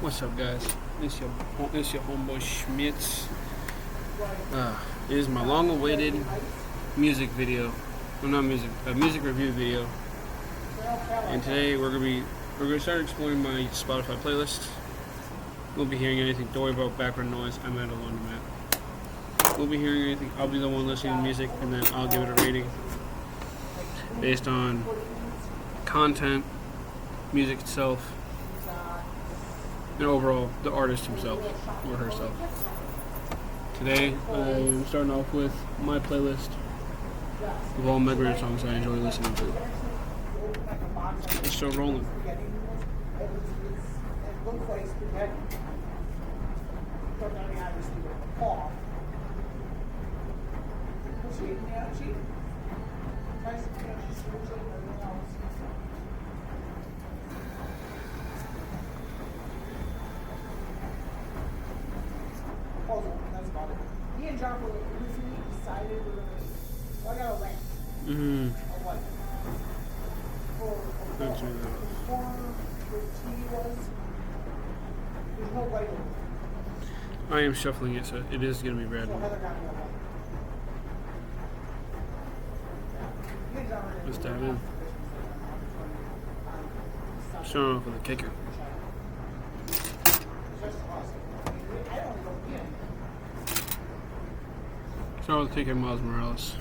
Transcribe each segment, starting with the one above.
What's up, guys? It's your homeboy Schmitz. It is my long-awaited music video. Well, not music, a music review video. And today we're gonna start exploring my Spotify playlist. We'll be hearing anything. Don't worry about background noise. I'm at a laundromat. We'll be hearing anything. I'll be the one listening to music, and then I'll give it a rating based on content, music itself, and overall the artist himself or herself. Today I'm starting off with my playlist of all Megaran songs I enjoy listening to. It's still rolling. That's about it. Me and John were recently decided we're gonna. I got a rank. Of what? For tea was. There's no white over. I am shuffling it, so it is going to be red. So Heather got me a white. Me and John were Let's dive in. Starting off with a kicker. Start with kicker Miles Morales.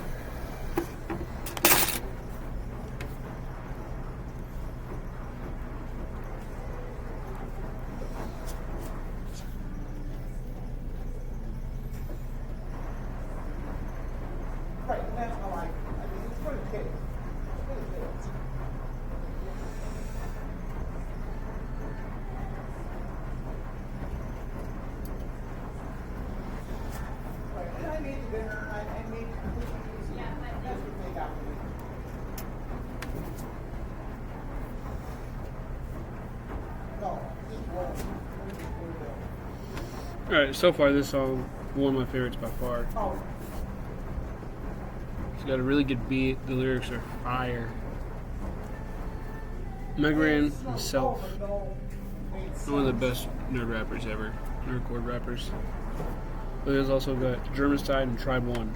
Right, and that's how I mean, it's for the kids. It's for the kids. Right, and I made the dinner, I made cookies, and that's what they got me. No, just roll. Alright, so far this song, one of my favorites by far. Oh, It's got a really good beat, the lyrics are fire. Megaran himself, one of the best nerd rappers ever, nerdcore rappers. But he's also got German Side and Tribe One.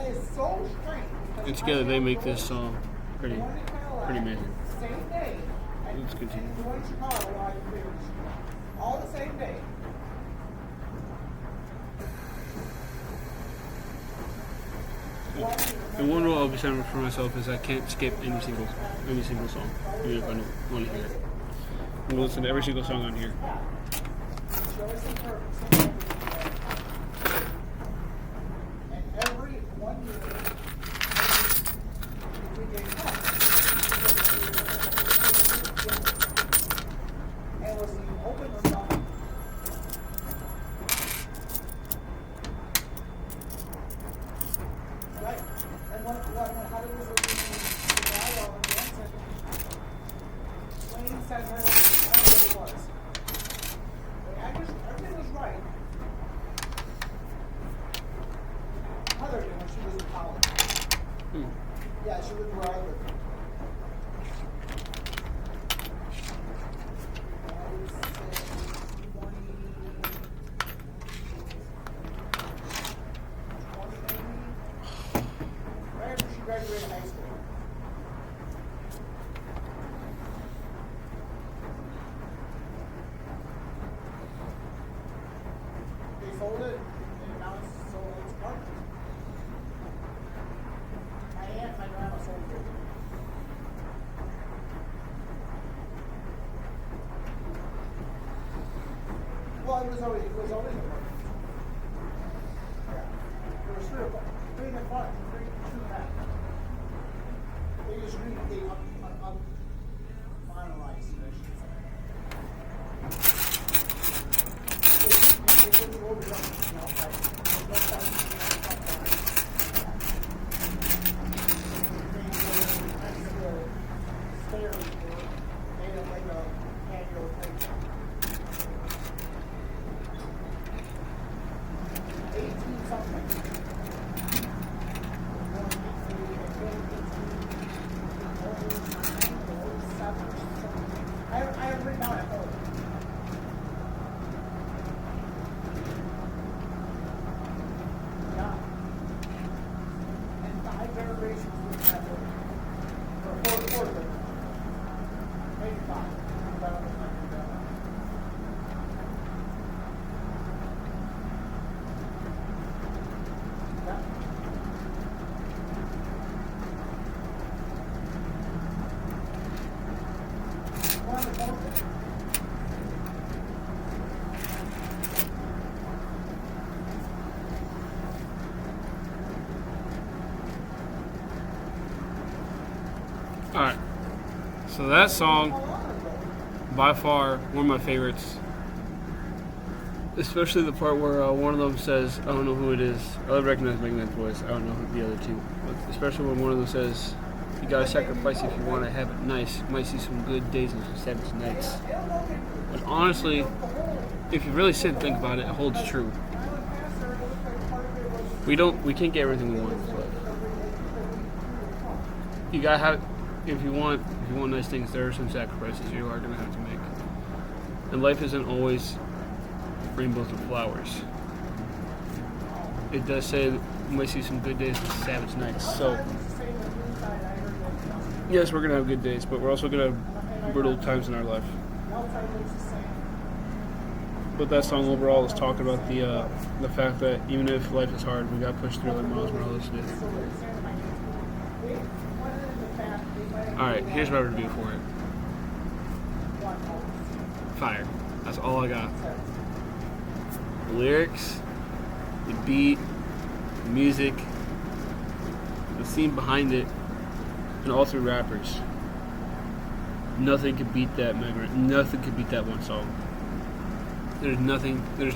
it's so strange. And together they make this song pretty amazing. Same day. Let's continue. And going to Chicago while I finished. All the same day. And one rule I'll be setting for myself is I can't skip any single song, even if I don't want to hear it. I'm going to listen to every single song on here. And every 1 year, we get caught. And was the open song. Right. And how did this the dialogue on the end said, Wayne said her, I don't know what it was. Everything was right. Heather did when she was in college. Yeah, she lived where I lived. I would say 20 maybe. Right after she graduated high school. They sold it, and now it's sold its partners. My aunt and my grandma sold it. Well, it was always a partner. Yeah. There was three of them. Three in the front, two in the back. They just really finalized it, I should say. They wouldn't go over them, you know, like, there's no time to do stairs were made of like a patio type. 18 something. So that song, by far, one of my favorites. Especially the part where one of them says, I don't know who it is. I recognize Megan's voice. I don't know who the other two. But especially when one of them says, you gotta sacrifice if you want to have it nice. You might see some good days and some savage nights. And honestly, if you really sit and think about it, it holds true. We can't get everything we want in this life. You gotta have, if you want nice things, there are some sacrifices you are gonna have to make. And life isn't always rainbows and flowers. It does say that you might see some good days and savage nights. So yes, we're gonna have good days, but we're also gonna have brutal times in our life. But that song overall is talking about the fact that even if life is hard, we gotta push through like Miles Morales did. Alright, here's my review for it. Fire. That's all I got. The lyrics, the beat, the music, the scene behind it, and all three rappers. Nothing could beat that nothing could beat that one song. There's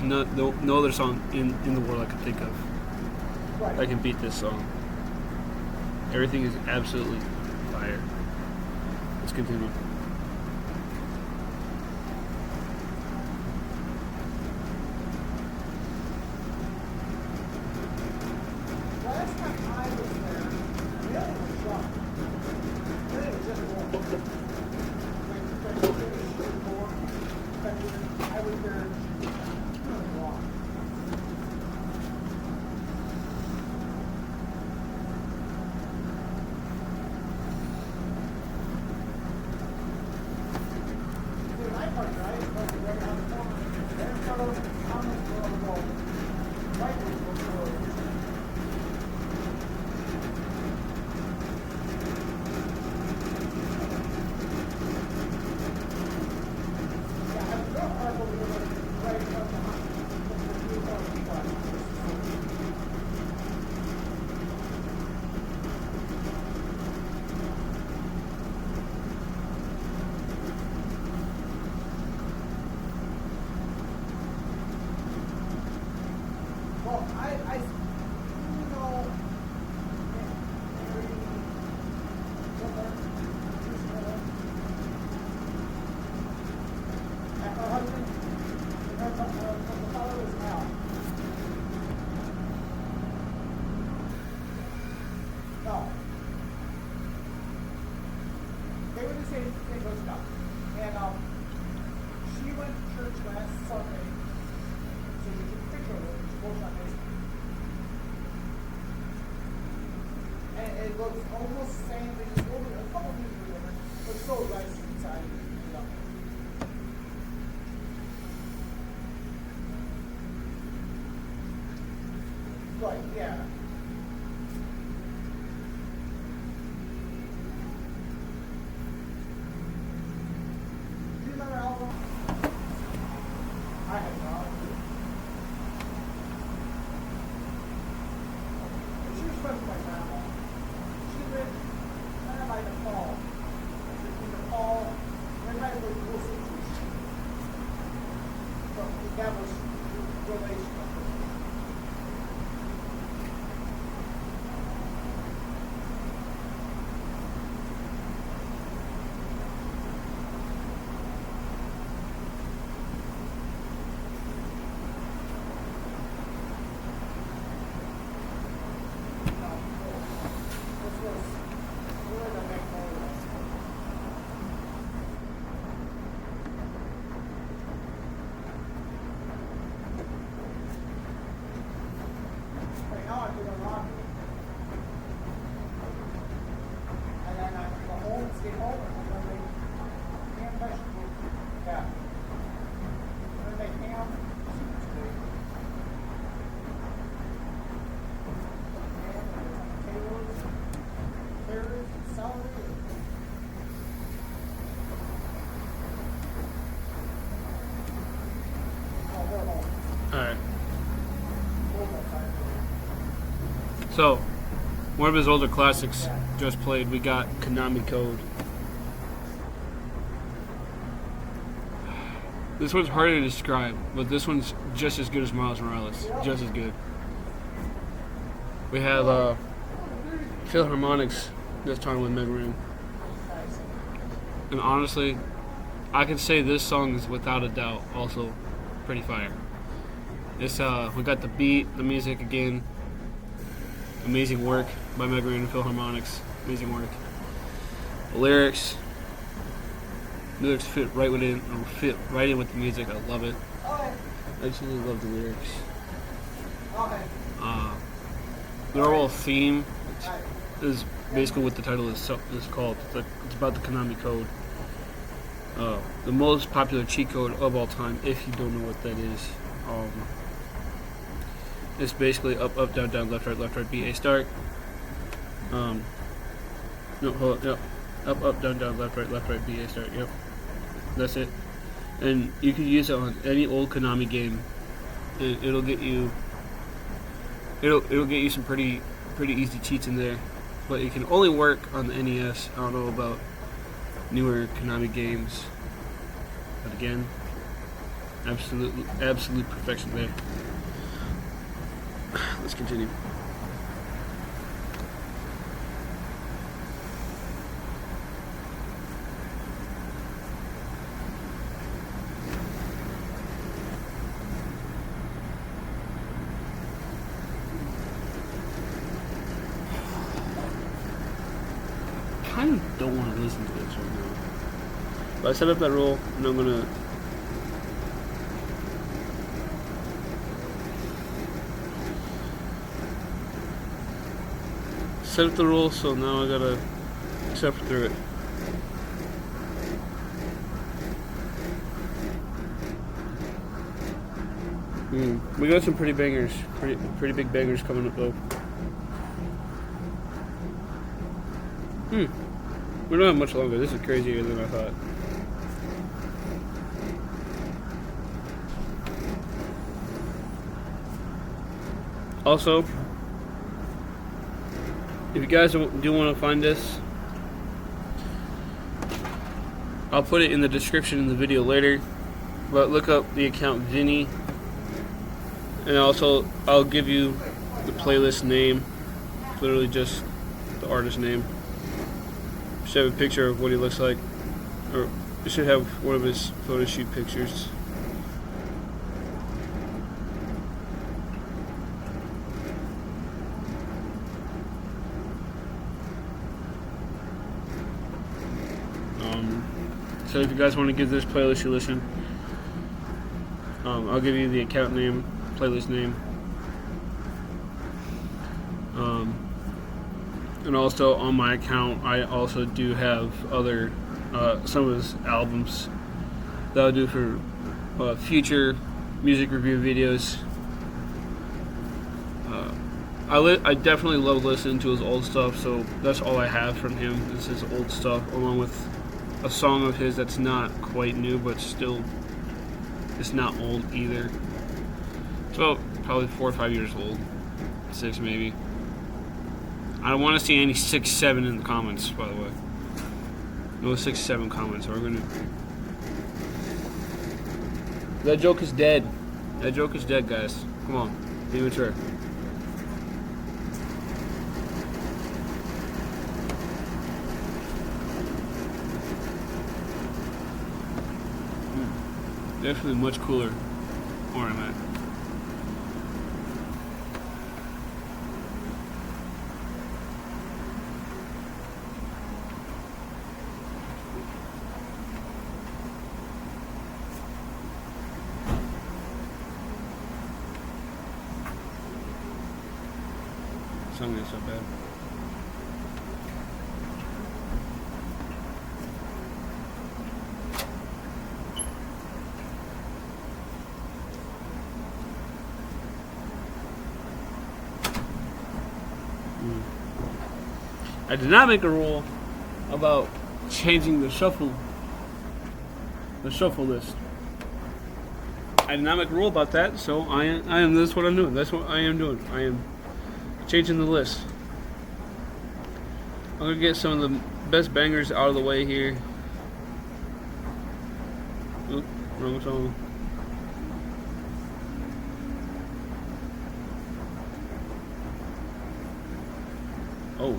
no other song in the world I could think of that can beat this song. Everything is absolutely fire. Let's continue. Last time I was there, Vinnie was drunk. Vinnie was just warm. I was there really long. The night party, right? It's like right on the corner. There's no comments going to go. Right will go. Well, I you know, my husband, the father was Al. No. They were the same Girl Scout. And she went to church last Sunday. So you took a picture of it, which post on Facebook. And it looks almost the same, but just a couple things were different. But so nice inside. Right, yeah. Do you remember album? I have not. She was friends with my grandma. She lived kind of by the fall. Between the fall, and right where the Wolf City. So that was relation. Alright. So, one of his older classics just played. We got Konami Code. This one's harder to describe, but this one's just as good as Miles Morales. Just as good. We have Philharmonics this time with Mega Man. And honestly, I can say this song is without a doubt also pretty fire. It's we got the beat, the music again. Amazing work by Mega Man and Philharmonics. Amazing work. The lyrics fit right within, or fit right in with the music. I love it. I absolutely love the lyrics. The overall theme is basically what the title is called. It's about the Konami code. The most popular cheat code of all time, if you don't know what that is. It's basically up, up, down, down, left, right, B, A, start. No, hold up, yep. Up, down, down, left, right, B, A, start, yep. That's it. And you can use it on any old Konami game. It'll get you some pretty easy cheats in there. But it can only work on the NES. I don't know about newer Konami games. But again, absolute perfection there. Let's continue. I kind of don't want to listen to this right now. But I set up that roll, and I'm gonna set up the roll. So now I gotta suffer through it. We got some pretty bangers, pretty big bangers coming up though. We don't have much longer. This is crazier than I thought. Also, if you guys do want to find this, I'll put it in the description in the video later. But look up the account Vinnie, and also I'll give you the playlist name, literally just the artist name. Should have a picture of what he looks like, or it should have one of his photo shoot pictures. So if you guys want to give this playlist a listen, I'll give you the account name, playlist name, and also on my account I also do have other some of his albums that I'll do for future music review videos. I definitely love listening to his old stuff, so that's all I have from him is his old stuff, along with a song of his that's not quite new, but still, it's not old either. It's about probably 4 or 5 years old, 6 maybe. I don't want to see any 6, 7 in the comments, by the way. No 6, 7 comments. We're gonna. That joke is dead. That joke is dead, guys. Come on, be mature. Definitely much cooler where I'm at. Song is so bad. I did not make a rule about changing the shuffle list. I did not make a rule about that, so I am. That's what I'm doing. That's what I am doing. I am changing the list. I'm gonna get some of the best bangers out of the way here. Oop, Wrong song. Oh.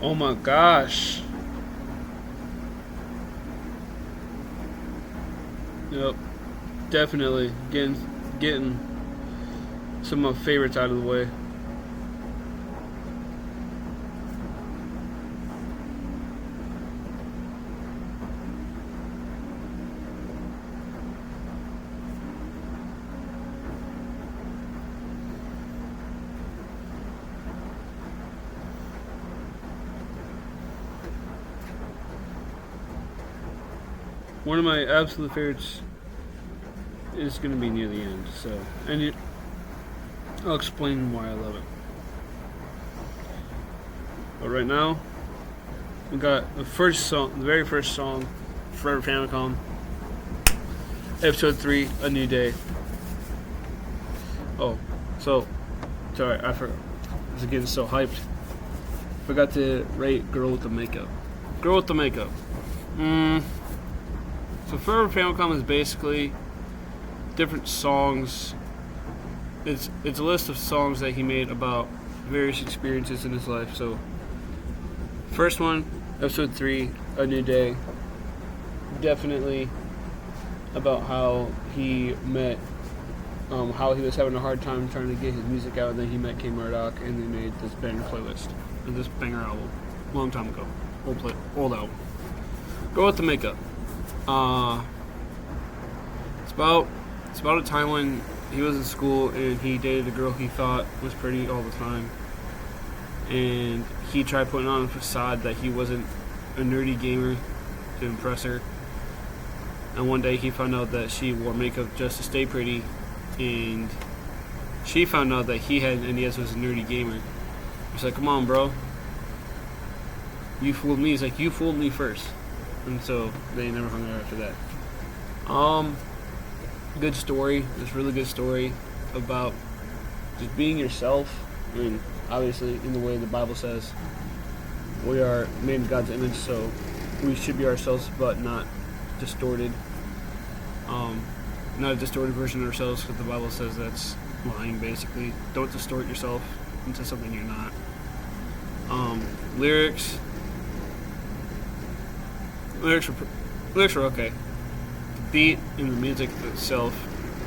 Oh my gosh. Yep. Definitely getting some of my favorites out of the way. One of my absolute favorites is going to be near the end, so I'll explain why I love it. But right now, we got the very first song, Forever Famicom, Episode 3, A New Day. Oh, so, sorry, I forgot. I was getting so hyped. Forgot to rate Girl with the Makeup. Girl with the Makeup. So Forever Famicom is basically different songs. It's a list of songs that he made about various experiences in his life. So first one, Episode 3, A New Day. Definitely about how he met, how he was having a hard time trying to get his music out, and then he met K Murdoch, and they made this banger playlist, and this banger album, long time ago, old album. Go with the Makeup. It's about a time when he was in school and he dated a girl he thought was pretty all the time, and he tried putting on a facade that he wasn't a nerdy gamer to impress her. And one day he found out that she wore makeup just to stay pretty, and she found out that he had NES was a nerdy gamer. He's like, "Come on, bro, you fooled me." He's like, "You fooled me first." And so they never hung out after that. Good story. It's a really good story about just being yourself. I mean, obviously, in the way the Bible says, we are made in God's image, so we should be ourselves, but not distorted. Not a distorted version of ourselves, because the Bible says that's lying, basically. Don't distort yourself into something you're not. Lyrics were okay. The beat and the music itself,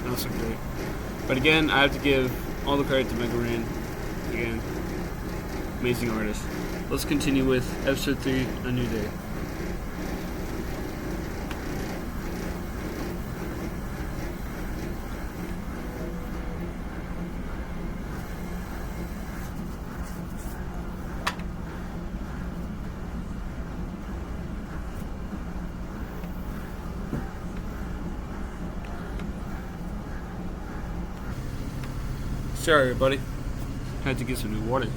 not so great. But again, I have to give all the credit to Mega Ran. Again, amazing artist. Let's continue with Episode 3, A New Day. Sorry, everybody. Had to get some new water.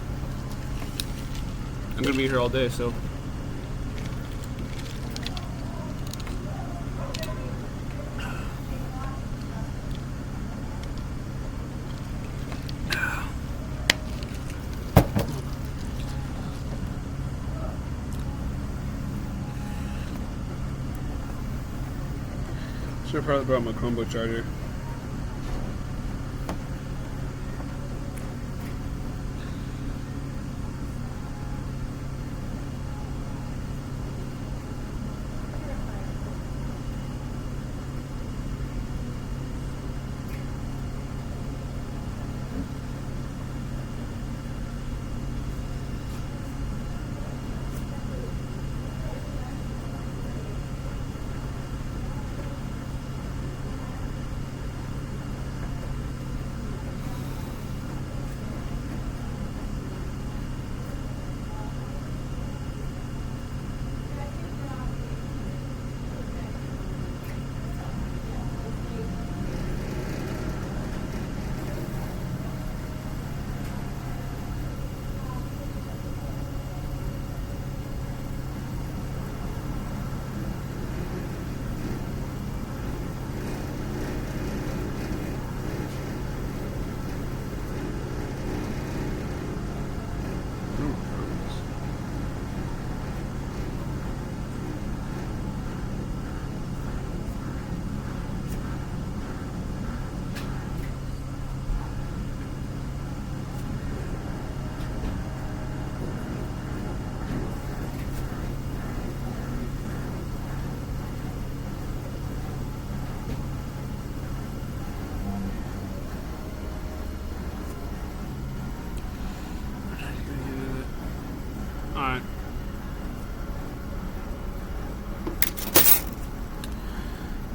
I'm gonna be here all day, so. Should have probably brought my Chromebook charger.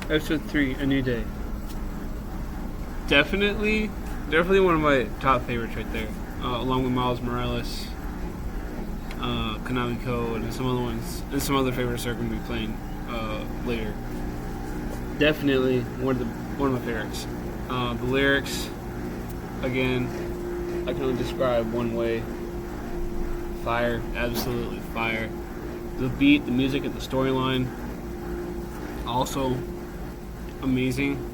Episode 3, A New Day. Definitely one of my top favorites right there. Along with Miles Morales, Konami Code, and some other ones, and some other favorites are going to be playing later. Definitely one of my favorites. The lyrics, again, I can only describe one way. Fire, absolutely fire. The beat, the music, and the storyline, also amazing.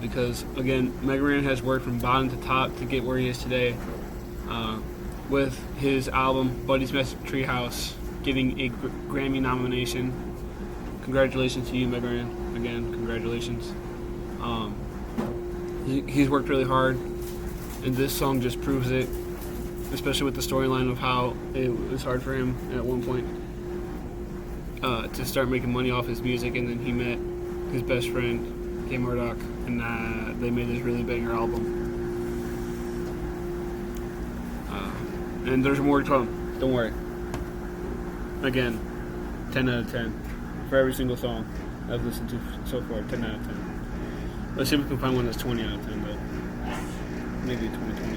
Because again, Mega Man has worked from bottom to top to get where he is today. With his album Buddy's Message Treehouse getting a Grammy nomination. Congratulations to you, Mega Man. Again, congratulations. He's worked really hard, and this song just proves it. Especially with the storyline of how it was hard for him at one point to start making money off his music, and then he met his best friend, K Murdoch, and they made this really banger album. And there's more to come. Don't worry. Again, 10 out of 10 for every single song I've listened to so far. 10 out of 10. Let's see if we can find one that's 20 out of 10, though. Maybe 2020.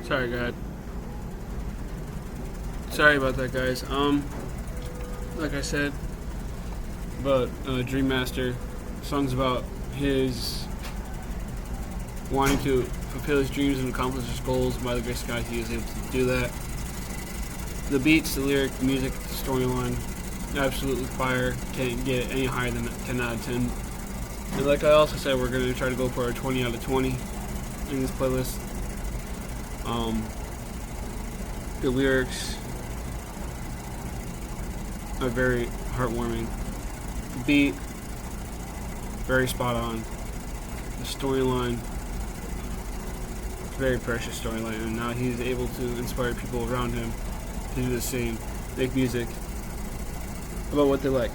Sorry, God. Sorry about that, guys. Like I said, about Dream Master, songs about his wanting to fulfill his dreams and accomplish his goals. By the grace of God, he is able to do that. The beats, the lyric, the music, the storyline, absolutely fire. Can't get any higher than 10 out of 10. And like I also said, we're going to try to go for a 20 out of 20 in this playlist. The lyrics are very heartwarming. The beat, very spot on. The storyline, very precious storyline, and now he's able to inspire people around him to do the same, make music about what they like,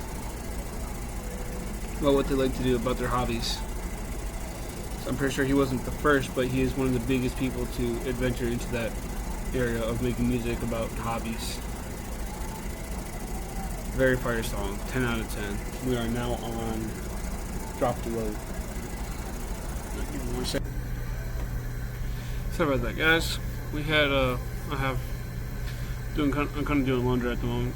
to do, about their hobbies. I'm pretty sure he wasn't the first, but he is one of the biggest people to adventure into that area of making music about hobbies. Very fire song, 10 out of 10. We are now on Drop the Load. Give me 1 second. Sorry about that, guys. I'm kind of doing laundry at the moment.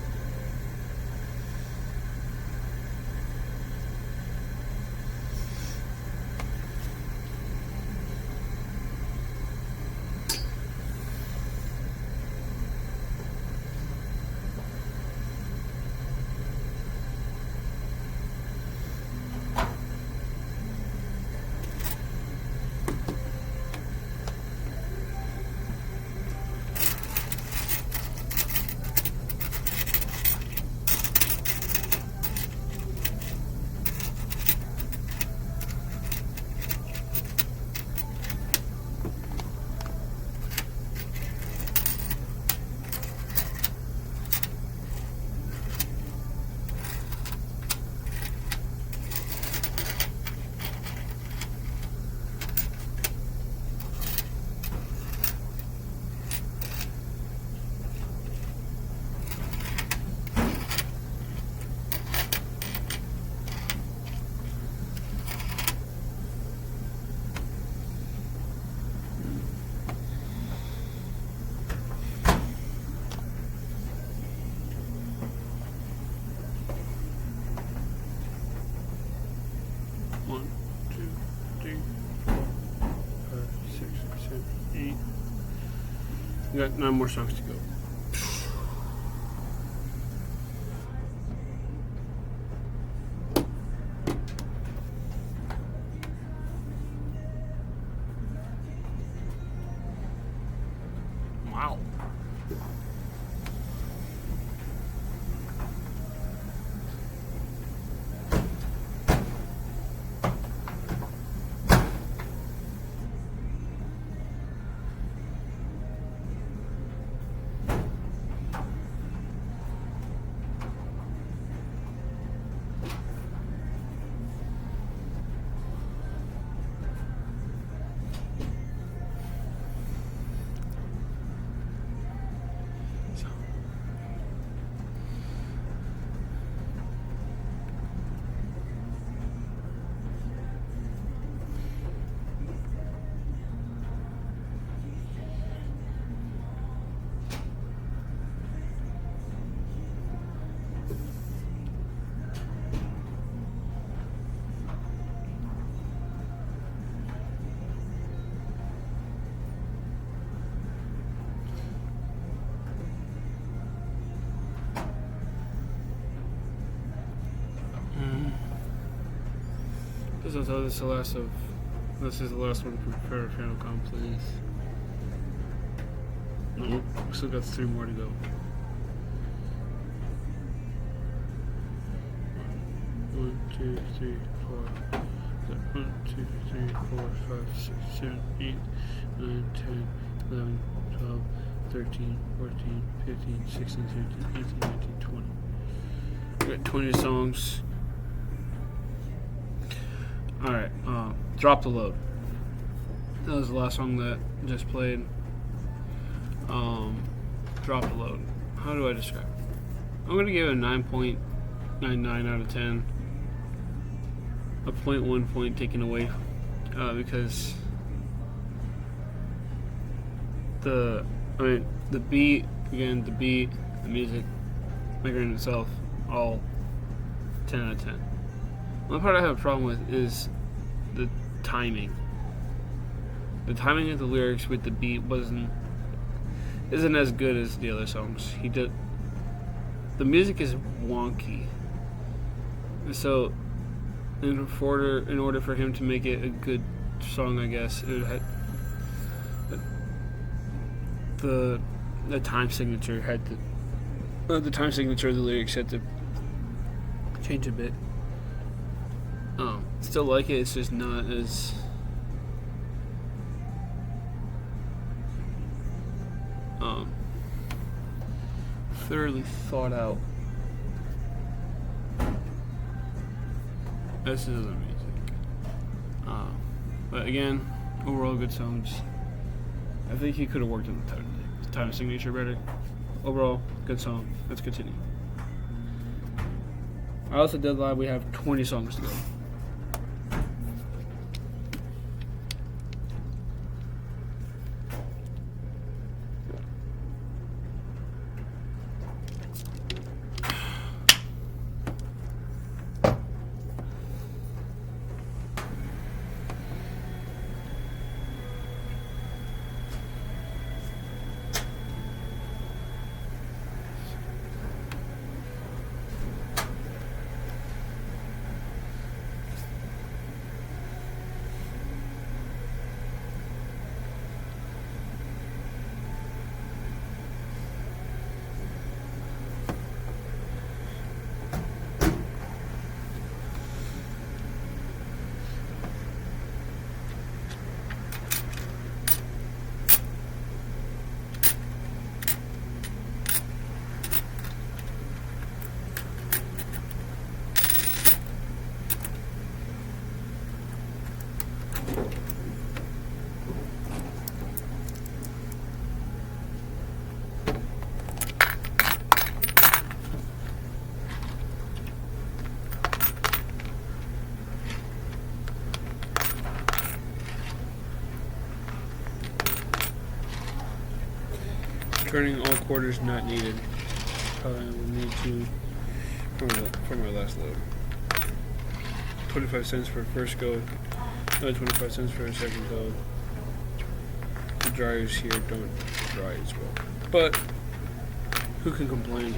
We got 9 more songs to go. Wow. So this is the last of. This is the last one for Famicom, please. Nope, we still got 3 more to go. 1, 2, 3, 4. 1, 2, 3, 4, 5, 6, 7, 8, 9, 10, 11, 12, 13, 14, 15, 16, 17, 18, 19, 20. We got 20 songs. Alright, Drop the Load. That was the last song that just played. Drop the Load. How do I describe it? I'm going to give it a 9.99 out of 10. A 0.1 point taken away because the beat, again, the music, maker in itself, all 10 out of 10. One part I have a problem with is the timing. The timing of the lyrics with the beat isn't as good as the other songs. The music is wonky, and so in order for him to make it a good song, I guess it would have the time signature of the lyrics had to change a bit. Still like it. It's just not as thoroughly thought out as his other music. But again, overall good songs. I think he could have worked on the time signature better. Overall, good song. Let's continue. I also did live. We have 20 songs to go. Turning all quarters not needed. Probably will need to from our last load. 25 cents for a first go, another 25 cents for a second go. The dryers here don't dry as well. But who can complain?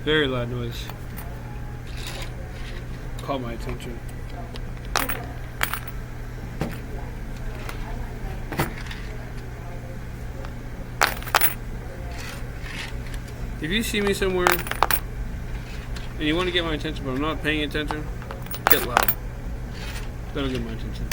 Very loud noise. Caught my attention. If you see me somewhere and you want to get my attention but I'm not paying attention, get loud. That'll get my attention.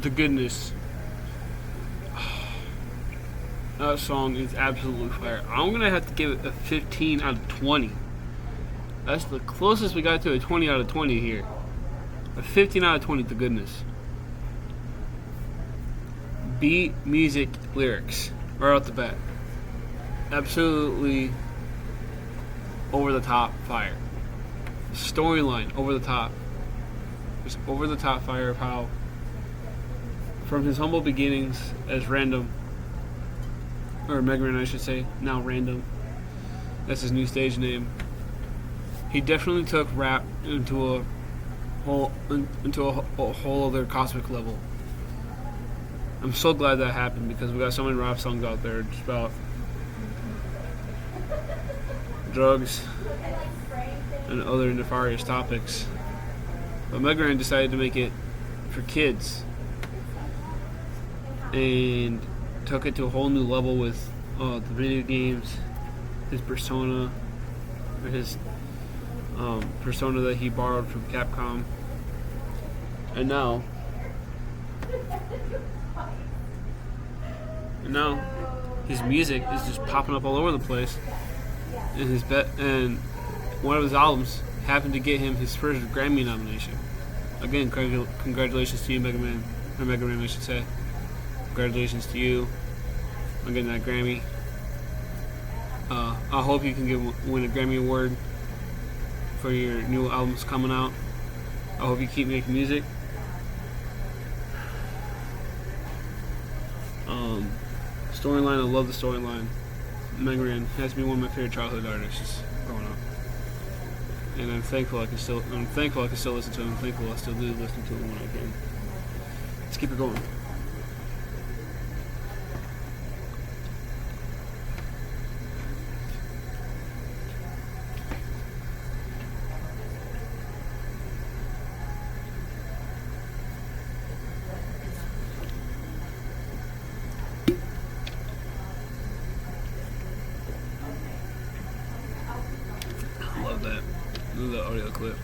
the goodness. That song is absolutely fire. I'm gonna have to give it a 15 out of 20. That's the closest we got to a 20 out of 20 here. A 15 out of 20, the goodness. Beat, music, lyrics, right off the bat. Absolutely over the top fire. Storyline, over the top. Just over the top fire of how, from his humble beginnings as Random, or Mega Man I should say, now Random, that's his new stage name. He definitely took rap into a whole other cosmic level. I'm so glad that happened because we got so many rap songs out there just about drugs and other nefarious topics. But Mega Man decided to make it for kids and took it to a whole new level with the video games, his persona, or his persona that he borrowed from Capcom. And now his music is just popping up all over the place. And one of his albums happened to get him his first Grammy nomination. Again, congratulations to you, Mega Man, or Mega Man, I should say. Congratulations to you on getting that Grammy. I hope you can win a Grammy Award for your new albums coming out. I hope you keep making music. Storyline, I love the storyline. Mega Man has to be one of my favorite childhood artists growing up, and I'm thankful I can still listen to him. I'm thankful I still do listen to him when I can. Let's keep it going. Love that. Love the audio clip.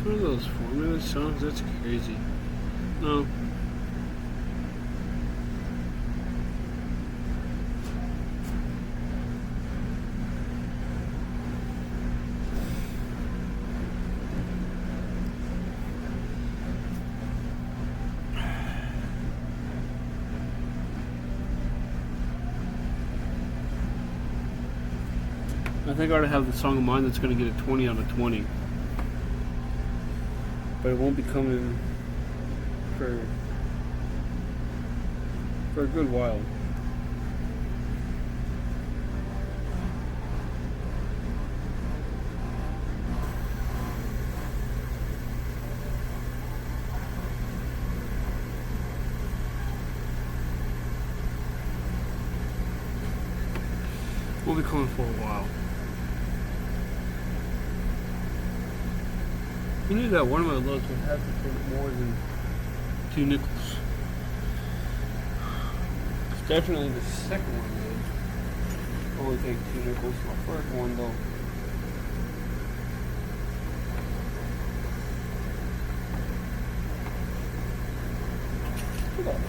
One of those 4-minute songs? That's crazy. No. I think I already have the song in mind that's going to get a 20 out of 20. But it won't be coming for a good while. We'll be coming for a while. Who knew that one of my loads would have to take more than 2 nickels? It's definitely the second one did only take 2 nickels. My first one though. Look at that.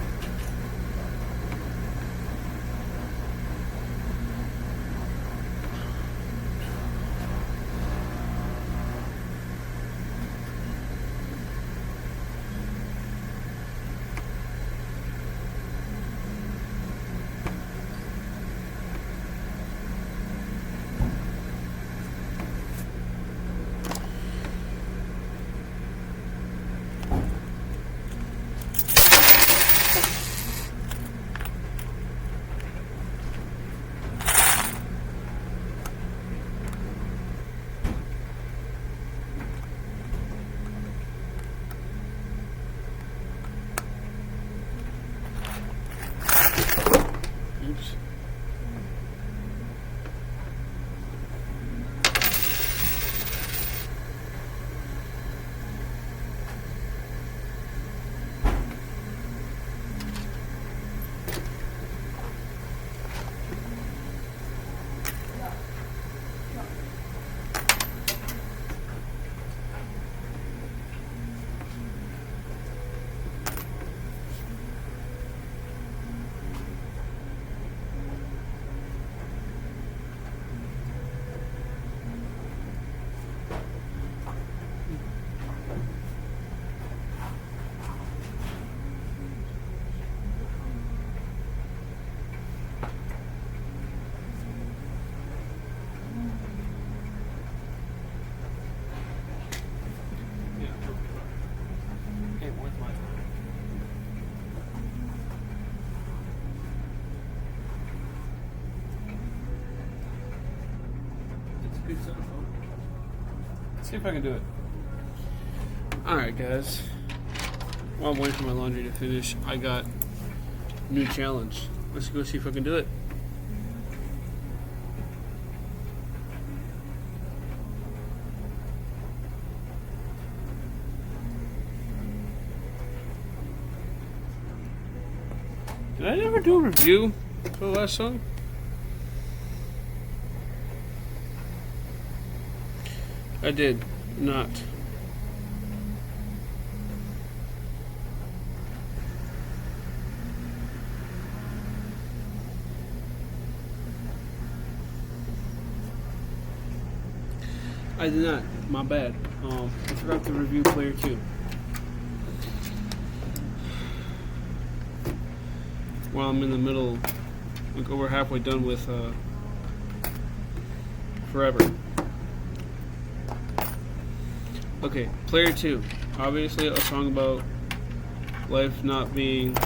Oops. Let's see if I can do it. Alright guys, while I'm waiting for my laundry to finish, I got a new challenge. Let's go see if I can do it. Did I ever do a review for the last song? I did not. I did not. My bad. I forgot to review Player 2. While I'm in the middle, like over halfway done with Forever. Okay, Player 2. Obviously a song about life not being...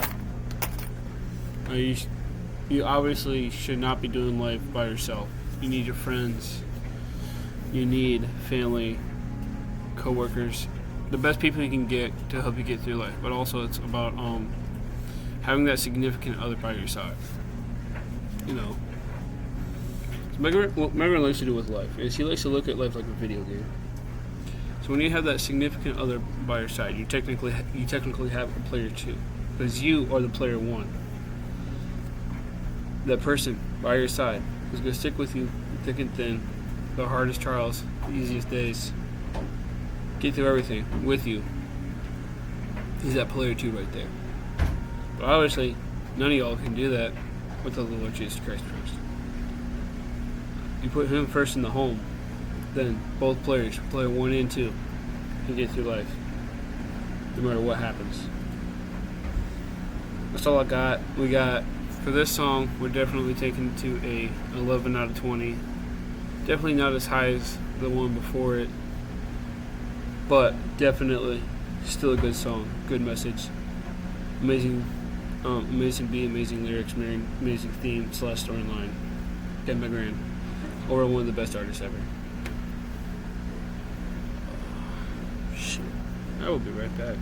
you obviously should not be doing life by yourself. You need your friends. You need family, co-workers, the best people you can get to help you get through life. But also it's about having that significant other by your side. You know. What Megan likes to do with life is he likes to look at life like a video game. So when you have that significant other by your side, you technically have a player 2, because you are the player 1. That person by your side is going to stick with you thick and thin, the hardest trials, the easiest days, get through everything with you. He's that player 2 right there. But obviously, none of y'all can do that without the Lord Jesus Christ first. You put him first in the home, then both players, player 1 and 2, can get through life, no matter what happens. That's all I got. We got, for this song, we're definitely taking it to a 11 out of 20. Definitely not as high as the one before it, but definitely still a good song, good message, amazing, amazing beat, amazing lyrics, amazing theme / storyline. Ken McGran, or one of the best artists ever. Shit, I will be right back.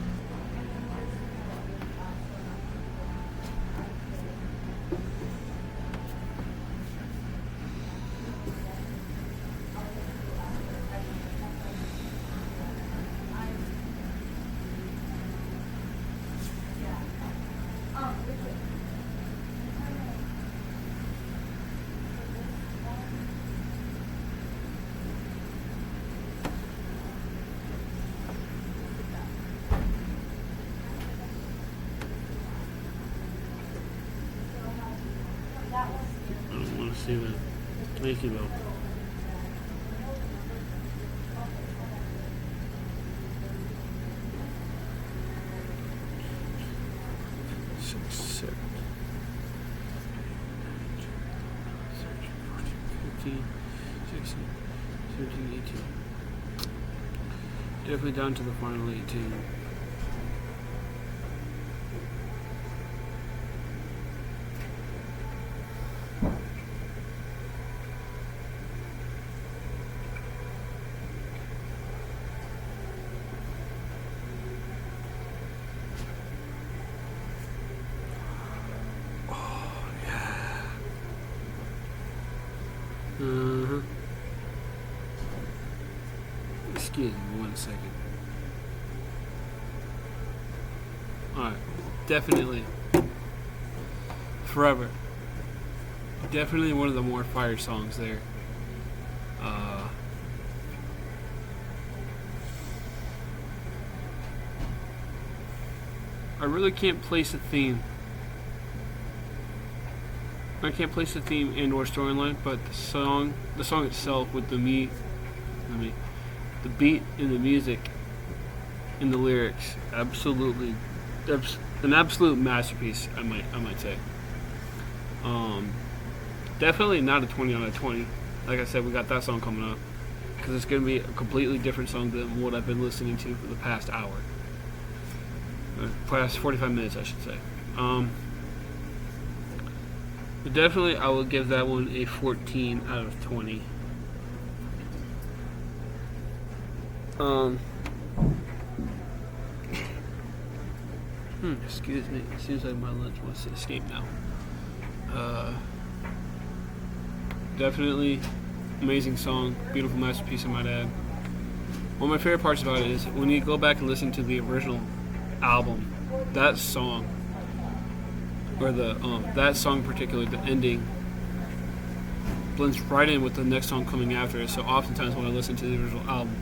I don't want to see that. Thank you, though. Six, 7, 15, 16, 17, 18. Definitely down to the final 18. Excuse me 1 second. Alright. Definitely. Forever. Definitely one of the more fire songs there. I really can't place a theme. I can't place the theme and or storyline, but the song itself with the beat and the music and the lyrics, absolutely, an absolute masterpiece. I might say. Definitely not a 20 out of 20. Like I said, we got that song coming up because it's going to be a completely different song than what I've been listening to for the past hour, past 45 minutes, I should say. But definitely, I will give that one a 14 out of 20. Excuse me. It seems like my lunch wants to escape now. Definitely amazing song, beautiful masterpiece, I might add. One of my favorite parts about it is when you go back and listen to the original album, that song, or that song in particular, the ending blends right in with the next song coming after it. So oftentimes when I listen to the original album,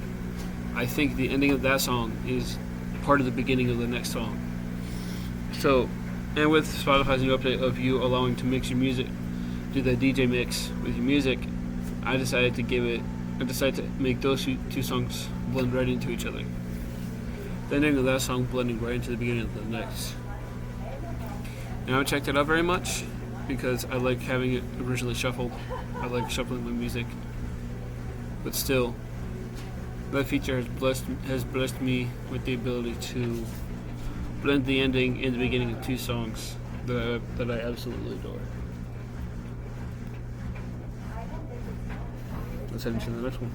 I think the ending of that song is part of the beginning of the next song. So, and with Spotify's new update of you allowing to mix your music, do the DJ mix with your music, I decided to make those two songs blend right into each other. The ending of that song blending right into the beginning of the next. And I haven't checked it out very much because I like having it originally shuffled. I like shuffling my music. But still, that feature has blessed me with the ability to blend the ending and the beginning of two songs that I absolutely adore. Let's head into the next one.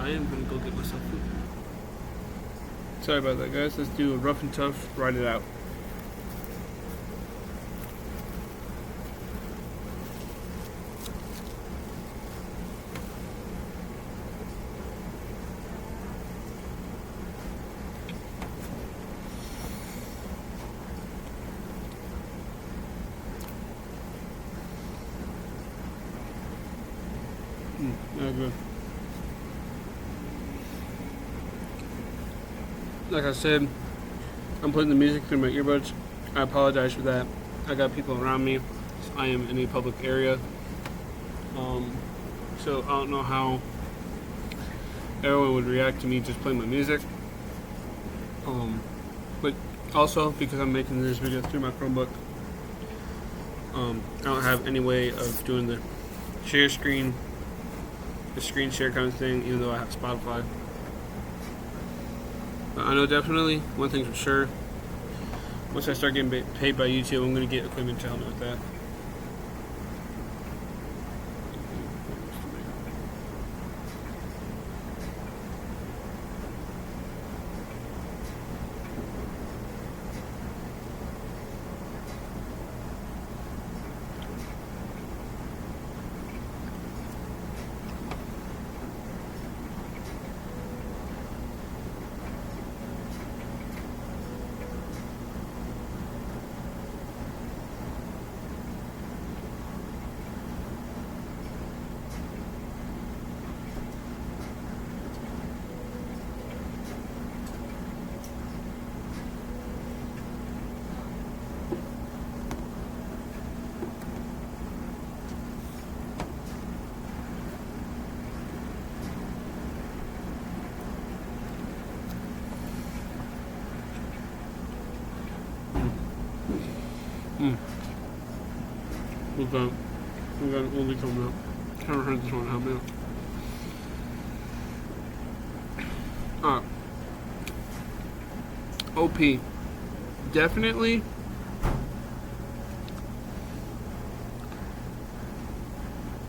I am gonna go get myself food. Sorry about that, guys. Let's do a rough and tough, ride it out. Yeah, good. Like I said, I'm putting the music through my earbuds. I apologize for that. I got people around me. I am in a public area. So I don't know how everyone would react to me just playing my music. But also, because I'm making this video through my Chromebook, I don't have any way of doing the share screen, the screen share kind of thing, even though I have Spotify. But I know definitely, one thing's for sure, once I start getting paid by YouTube, I'm going to get equipment to help me with that. We'll be coming up. Haven't heard this one help me out. Alright. OP. Definitely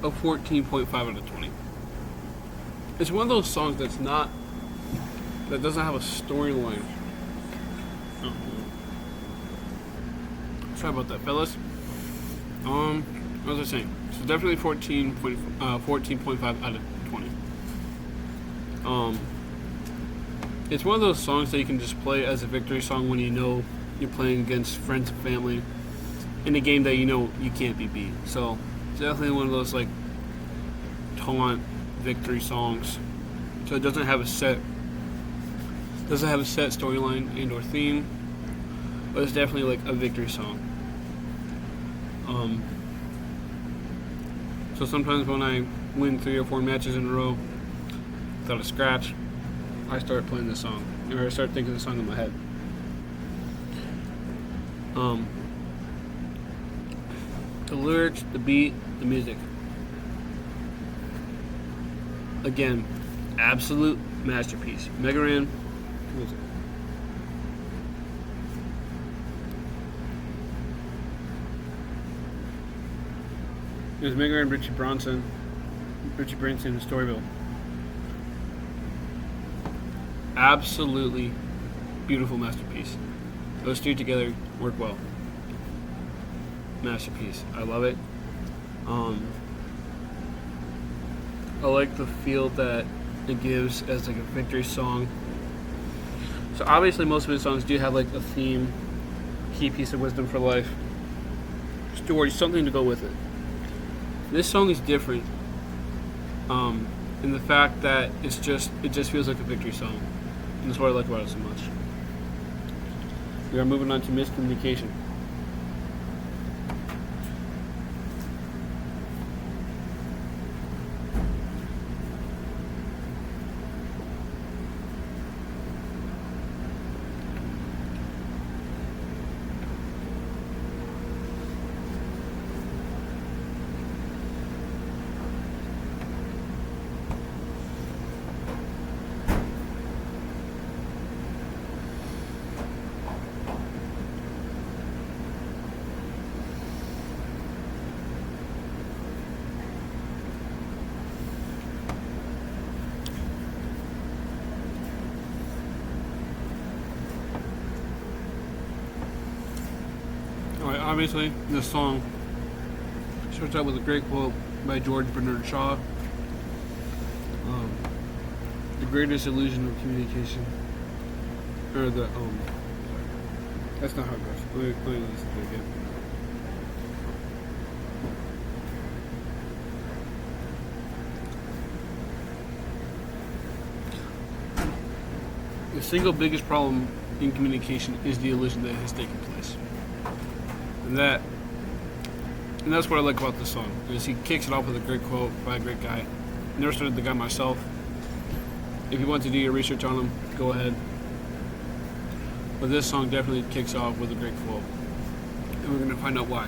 a 14.5 out of 20. It's one of those songs that doesn't have a storyline. Oh. Sorry about that, fellas. What was I saying? So definitely 14.5 out of 20. It's one of those songs that you can just play as a victory song when you know you're playing against friends and family in a game that you know you can't be beat. So it's definitely one of those like taunt victory songs. So it doesn't have a set storyline and or theme, but it's definitely like a victory song. So sometimes when I win 3 or 4 matches in a row without a scratch, I start playing this song, or I start thinking the song in my head. The lyrics, the beat, the music. Again, absolute masterpiece. Mega Man music. It was Mega Man, Richie Branson, and Storyville. Absolutely beautiful masterpiece. Those two together work well. Masterpiece. I love it. I like the feel that it gives as like a victory song. So obviously most of his songs do have like a theme, key piece of wisdom for life, story, something to go with it. This song is different in the fact that it just feels like a victory song. And that's what I like about it so much. We are moving on to Miscommunication. obviously, this song starts out with a great quote by George Bernard Shaw. The greatest illusion of communication, or the sorry. That's not how it goes. Let me listen to it again. The single biggest problem in communication is the illusion that has taken place, and that's what I like about this song. Is he kicks it off with a great quote by a great guy. Never studied the guy myself. If you want to do your research on him, go ahead. But this song definitely kicks off with a great quote, and we're going to find out why.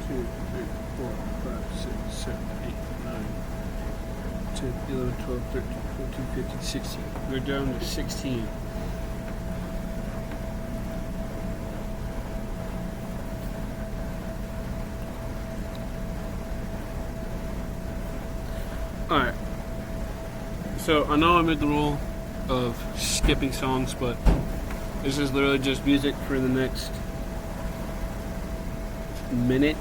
Two, three, 4, 5, 6, 7, 8, 9, 10, 11, 12, 13, 14, 15, 16. We're down to 16. Alright. So I know I made the rule of skipping songs, but this is literally just music for the next minute.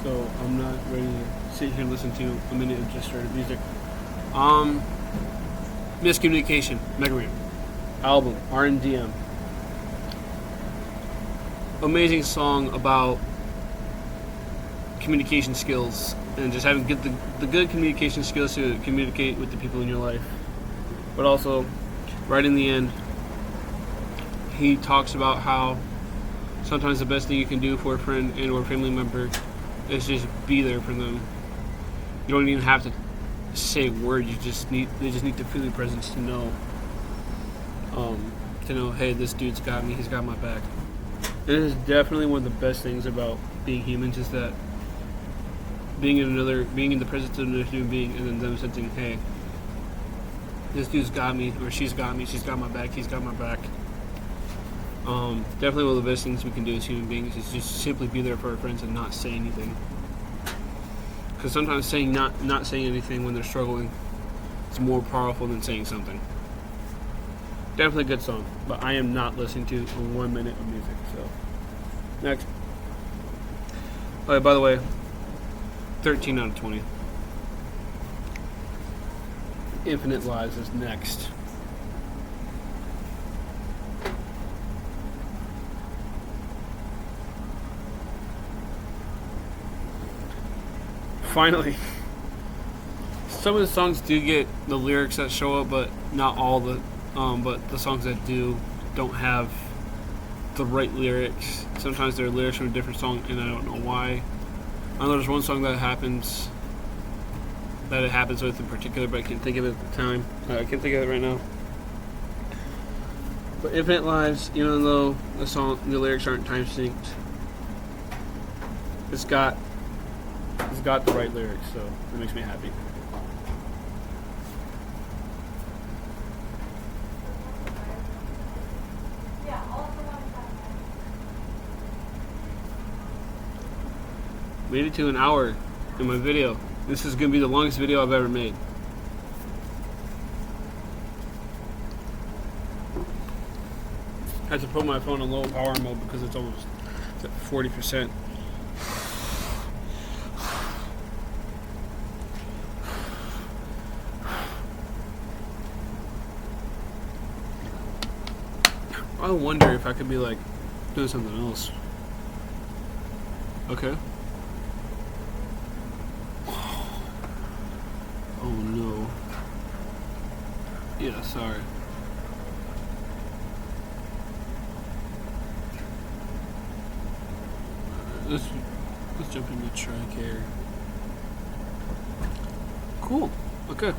So I'm not ready to sit here and listen to a minute of just straight music. Miscommunication, Megaran. Album, RNDM. Amazing song about communication skills and just having the good communication skills to communicate with the people in your life. But also, right in the end, he talks about how sometimes the best thing you can do for a friend and or family member is just be there for them. You don't even have to say a word. They just need to feel your presence to know to know, hey, this dude's got me. He's got my back. And it is definitely one of the best things about being humans is that being in the presence of another human being, and then them sensing, hey, this dude's got me, or she's got me. She's got my back. He's got my back. Definitely one of the best things we can do as human beings is just simply be there for our friends and not say anything. Because sometimes not saying anything when they're struggling is more powerful than saying something. Definitely a good song, but I am not listening to 1 minute of music. So next. Oh, by the way, 13 out of 20. Infinite Lives is next. Finally, some of the songs do get the lyrics that show up, but not all the. But the songs that don't have the right lyrics. Sometimes they're lyrics from a different song, and I don't know why. I know there's one song that it happens with in particular, but I can't think of it at the time. I can't think of it right now. But Infinite Lives, even though the lyrics aren't time synced, it's got the right lyrics, so it makes me happy. Made it to an hour in my video. This is going to be the longest video I've ever made. I had to put my phone on low power mode because it's almost at 40%. I wonder if I could be like doing something else. Okay. Oh no. Yeah, sorry. Let's jump into TRICARE. Cool. Okay.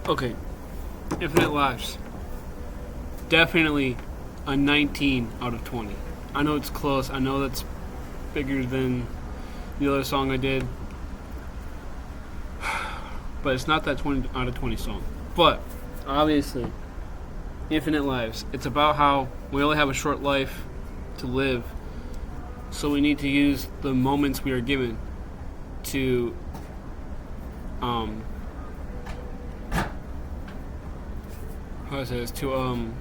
Okay, Infinite Lives. Definitely a 19 out of 20. I know it's close. I know that's bigger than the other song I did. But it's not that 20 out of 20 song. But, obviously, Infinite Lives. It's about how we only have a short life to live. So we need to use the moments we are given to how do I say this? To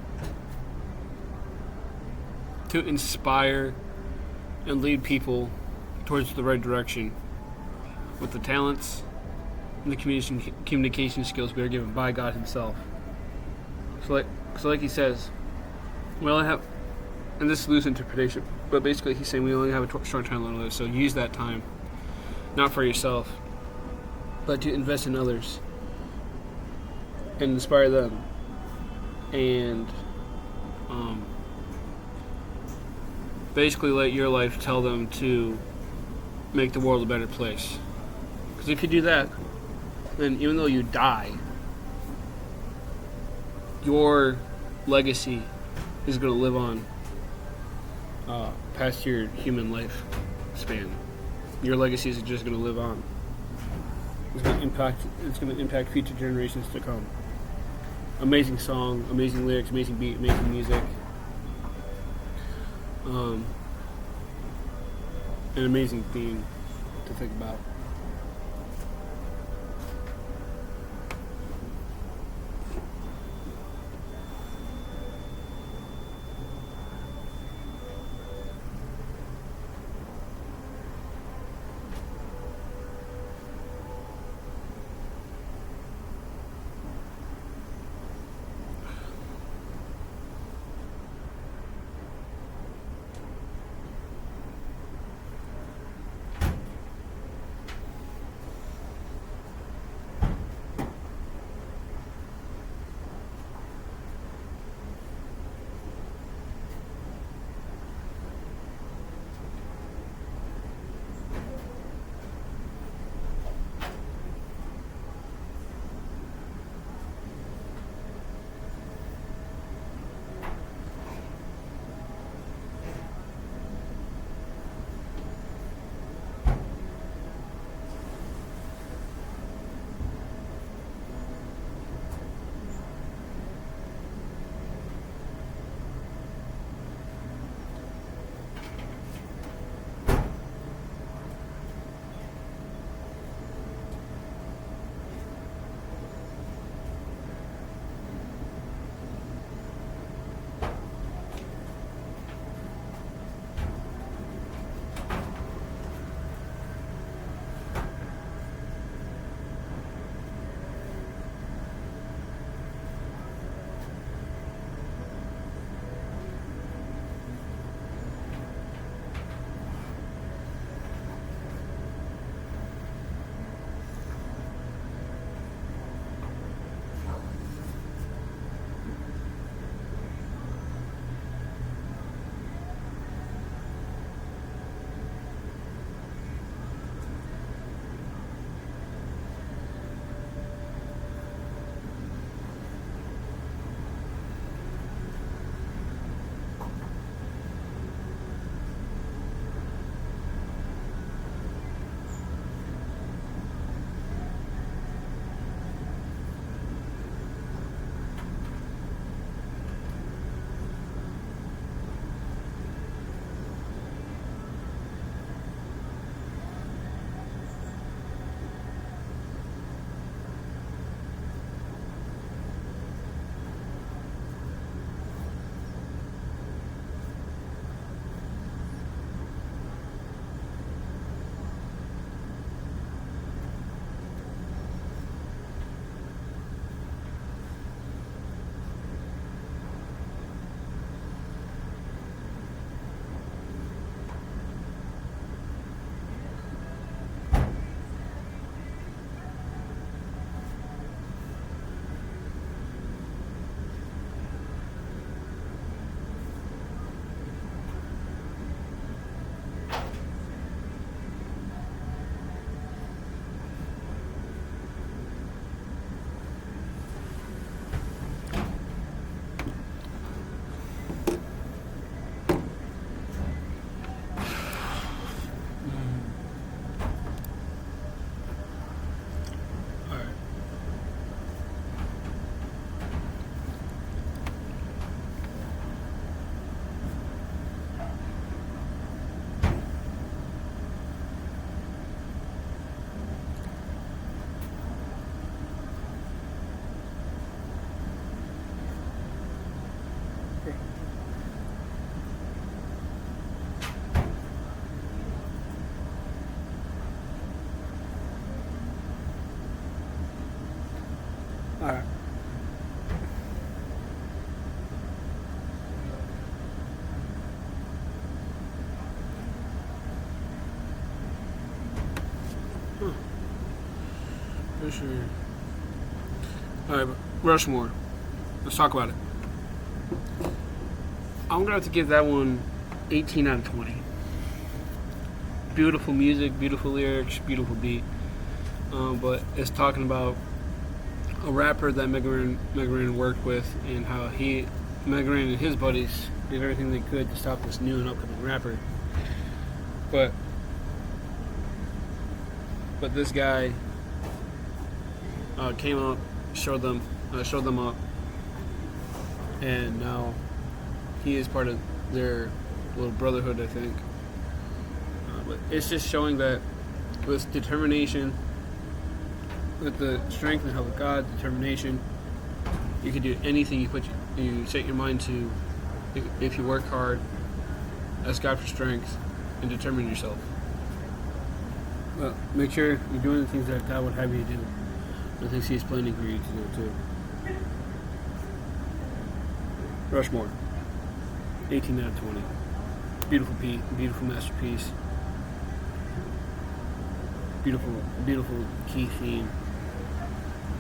inspire and lead people towards the right direction with the talents and the communication skills we are given by God Himself. So like He says, we only have, and this is loose interpretation, but basically He's saying we only have a short time to live, so use that time, not for yourself, but to invest in others and inspire them, and basically let your life tell them to make the world a better place. Because if you do that, then even though you die, your legacy is going to live on past your human life span. Your legacy is just going to live on. It's going to impact future generations to come. Amazing song, amazing lyrics, amazing beat, amazing music. An amazing theme to think about. For sure. Alright, Rushmore. Let's talk about it. I'm gonna have to give that one 18 out of 20. Beautiful music, beautiful lyrics, beautiful beat. But it's talking about a rapper that Megaran worked with, and how Megaran and his buddies did everything they could to stop this new and upcoming rapper. But this guy came up, showed them up, and now he is part of their little brotherhood, I think. But it's just showing that with determination, with the strength and help of God, determination, you can do anything you set your mind to if you work hard, ask God for strength, and determine yourself. Well, make sure you're doing the things that God would have you do, the things He's planning for you to do too. Rushmore, 18 out of 20. Beautiful beat, beautiful masterpiece. Beautiful key theme.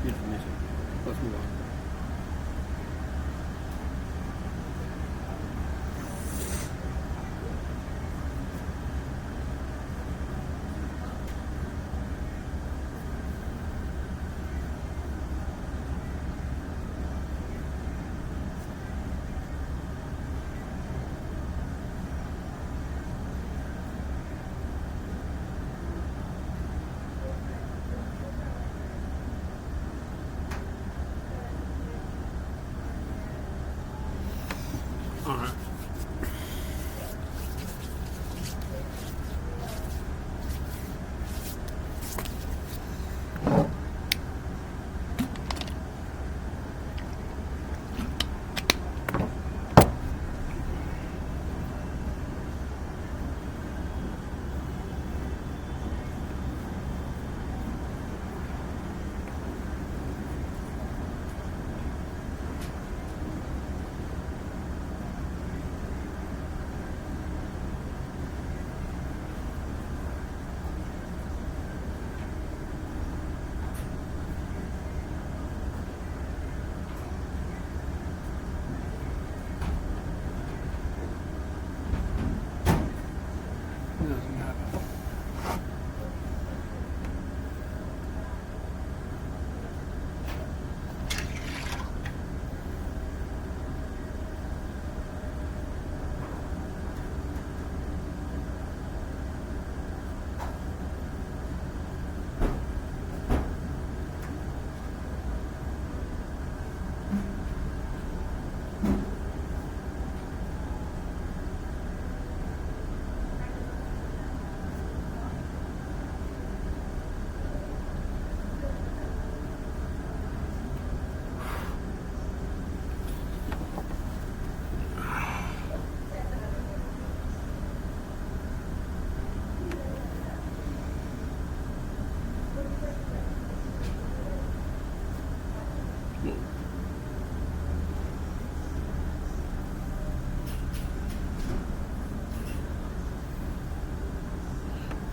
Beautiful music. Let's move on. Alright.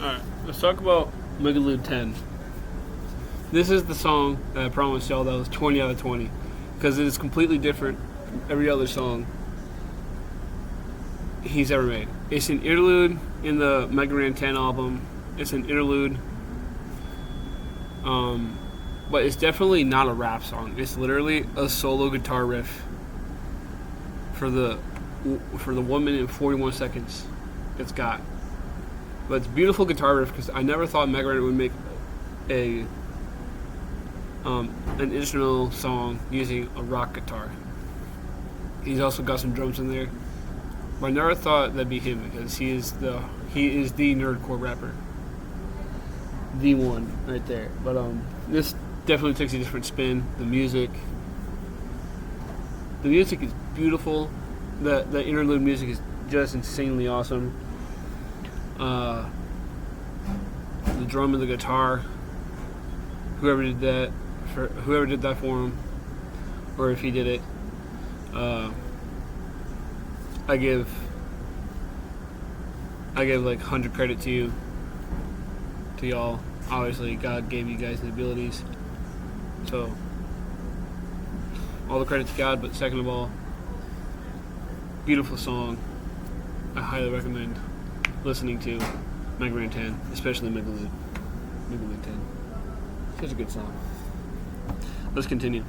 Alright, let's talk about Megalude 10. This is the song that I promised y'all that was 20 out of 20. Because it is completely different from every other song he's ever made. It's an interlude in the Megaran 10 album. It's an interlude. But it's definitely not a rap song. It's literally a solo guitar riff for the 1 minute and 41 seconds it's got. But it's beautiful guitar riff because I never thought Megaran would make an instrumental song using a rock guitar. He's also got some drums in there, but I never thought that'd be him because he is the nerdcore rapper, the one right there. But this definitely takes a different spin. The music is beautiful. The interlude music is just insanely awesome. The drum and the guitar, whoever did that for him, or if he did it, I give like 100 credit to y'all. Obviously, God gave you guys the abilities. So, all the credit to God, but second of all, beautiful song. I highly recommend listening to Mega Man 10, especially Mega Man 10. Such a good song. Let's continue.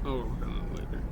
Oh, we're working on it later.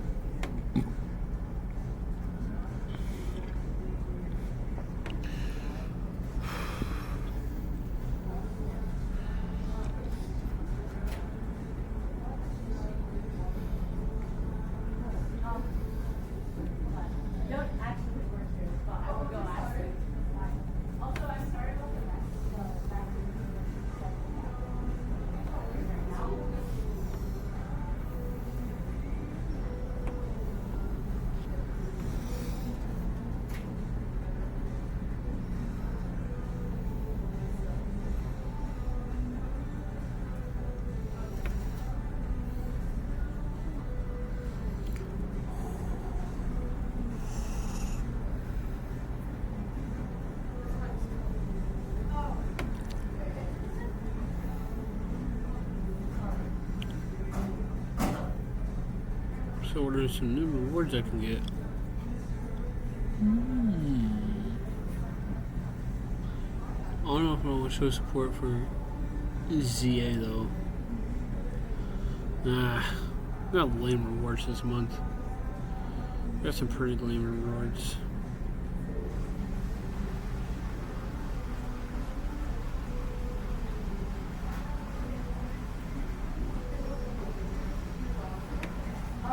So what are some new rewards I can get? I don't know if I want to show support for ZA though. I got lame rewards this month. Got some pretty lame rewards.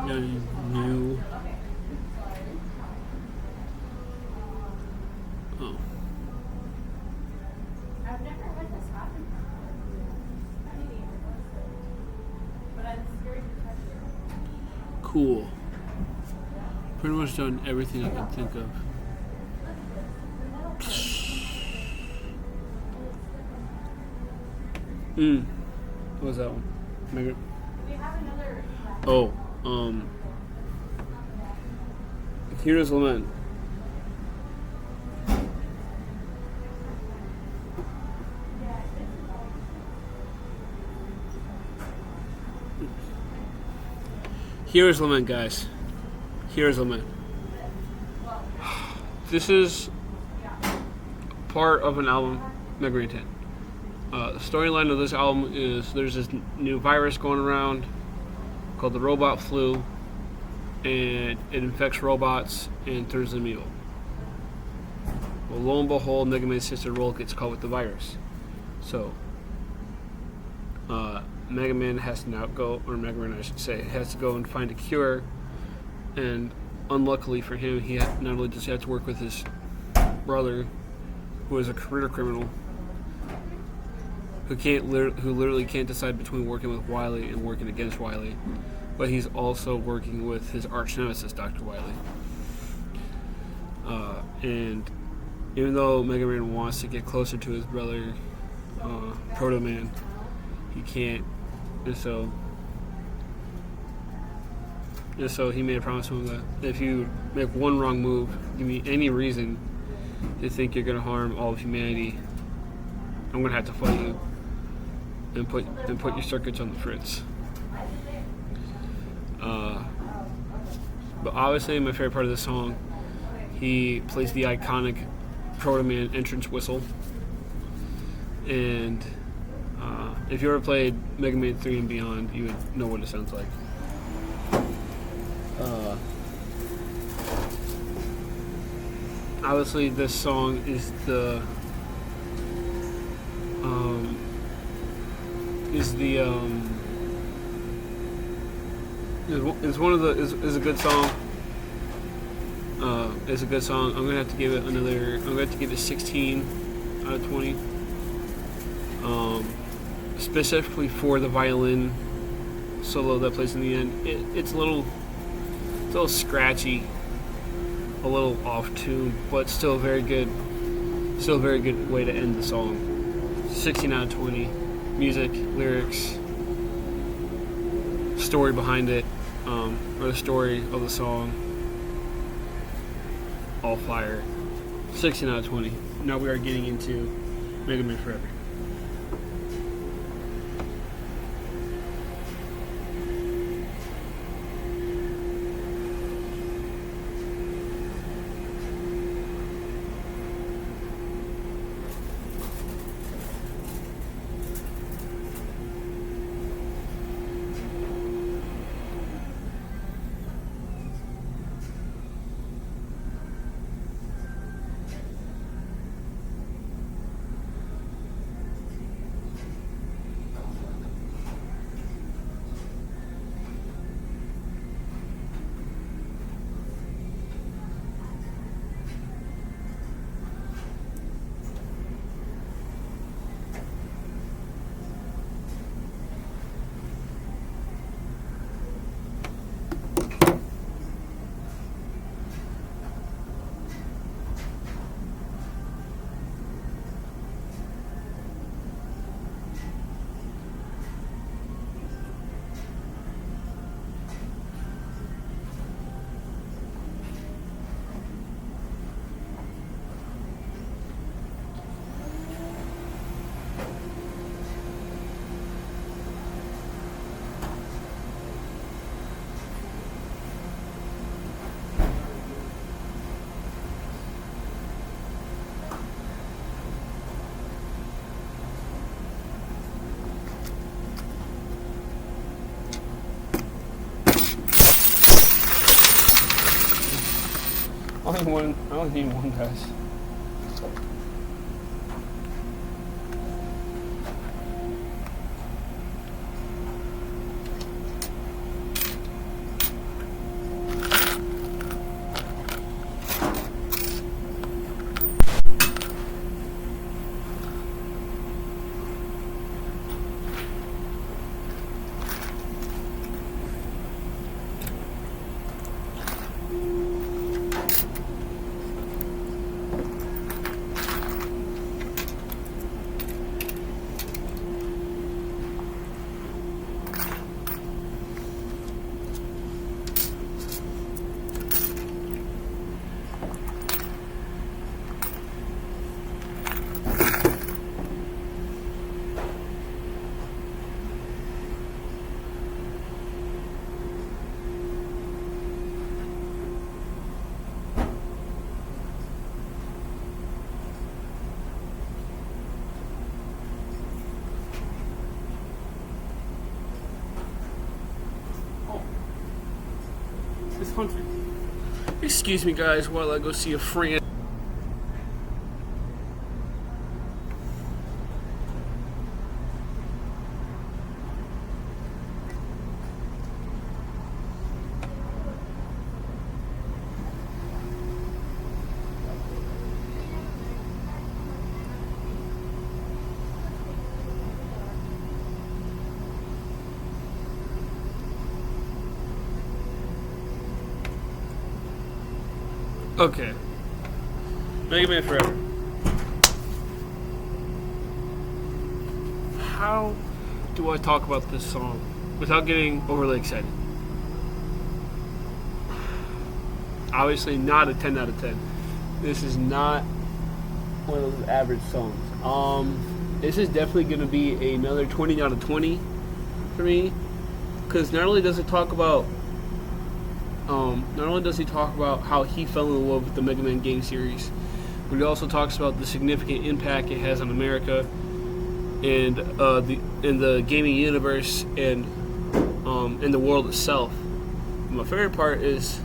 New. Oh. I've never had this happen. But I'm scared to touch it. Cool. Pretty much done everything I can think of. What was that one? Maybe. We have another. Oh, Hero's Lament. Hero's Lament, guys. Hero's Lament. This is part of an album, Mega Man 10. The storyline of this album is there's this new virus going around called the robot flu, and it infects robots and turns them evil. Well, lo and behold, Mega Man's sister Roll gets caught with the virus. So, Mega Man has to now go, or Mega Man I should say, has to go and find a cure. And unluckily for him, he not only does he have to work with his brother, who is a career criminal, who literally can't decide between working with Wily and working against Wily, but he's also working with his arch nemesis, Dr. Wily. And even though Mega Man wants to get closer to his brother, Proto Man, he can't, and so he made a promise to him that if you make one wrong move, give me any reason to think you're going to harm all of humanity, I'm going to have to fight you and put your circuits on the fritz. But obviously, my favorite part of the song, he plays the iconic Proto Man entrance whistle. And if you ever played Mega Man 3 and beyond, you would know what it sounds like. Obviously, this song is is a good song. It's a good song. I'm gonna have to give it 16 out of 20. Specifically for the violin solo that plays in the end. It's a little scratchy, a little off tune, but still very good. Still a very good way to end the song. 16 out of 20. Music, lyrics, story behind it, or the story of the song, all fire. 16 out of 20. Now we are getting into Mega Man Forever. I only need one, guys. It's hunting. Excuse me, guys, while I go see a friend. Okay. Mega Man Forever. How do I talk about this song without getting overly excited? Obviously not a 10 out of 10. This is not one of those average songs. This is definitely going to be another 20 out of 20 for me. Because not only does he talk about how he fell in love with the Mega Man game series, but he also talks about the significant impact it has on America and in the gaming universe and in the world itself. My favorite part is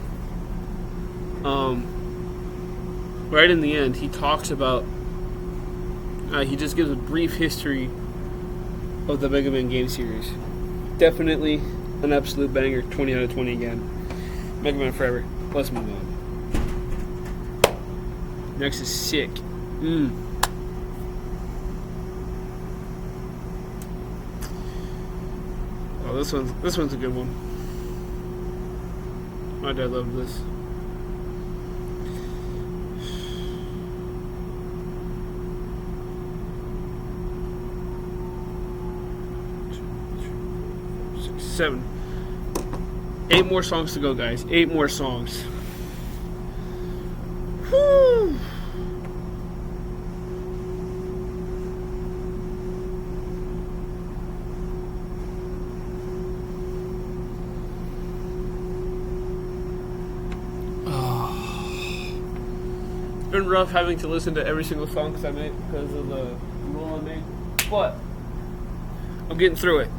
right in the end, he talks about he just gives a brief history of the Mega Man game series. Definitely an absolute banger. 20 out of 20 again. Mega Man Forever. Let's move on. Next is Sick. Oh, this one's a good one. My dad loved this. Six, 7. 8 more songs to go, guys. 8 more songs. Whew. It's been rough having to listen to every single song because of the rule I made, but I'm getting through it.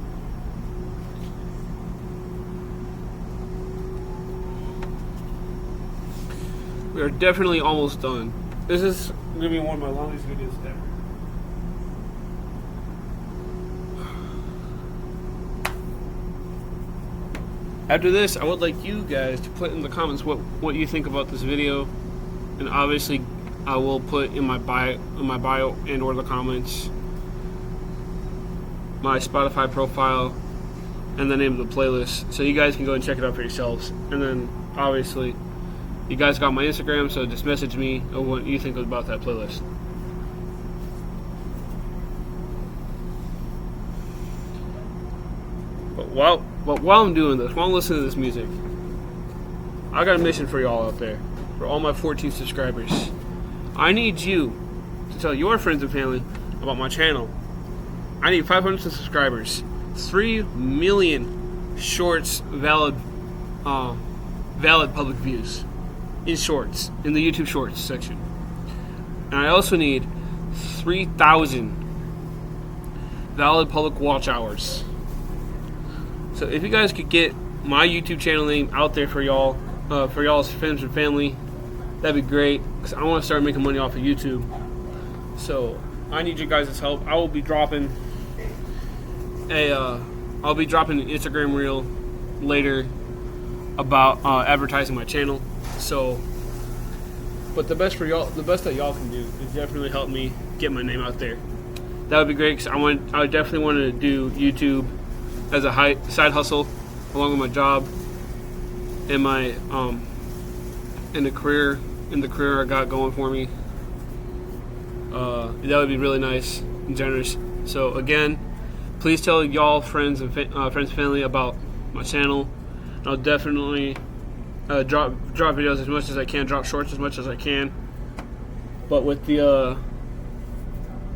We are definitely almost done. This is going to be one of my longest videos ever. After this, I would like you guys to put in the comments what you think about this video, and obviously I will put in my bio and or the comments my Spotify profile and the name of the playlist, so you guys can go and check it out for yourselves. And then obviously you guys got my Instagram, so just message me of what you think about that playlist. But while I'm doing this, while I'm listening to this music, I got a mission for y'all out there, for all my 14 subscribers. I need you to tell your friends and family about my channel. I need 500 subscribers, 3 million shorts valid public views in shorts, in the YouTube shorts section. And I also need 3,000 valid public watch hours. So if you guys could get my YouTube channel name out there for y'all, for y'all's friends and family, that'd be great, because I want to start making money off of YouTube. So I need you guys' help. I will be dropping an Instagram reel later about advertising my channel. So, but the best that y'all can do is definitely help me get my name out there. That would be great, because I definitely want to do YouTube as a side hustle along with my job and my in the career I got going for me. That would be really nice and generous. So again, please tell y'all friends and family about my channel. I'll definitely drop videos as much as I can, drop shorts as much as I can. But with the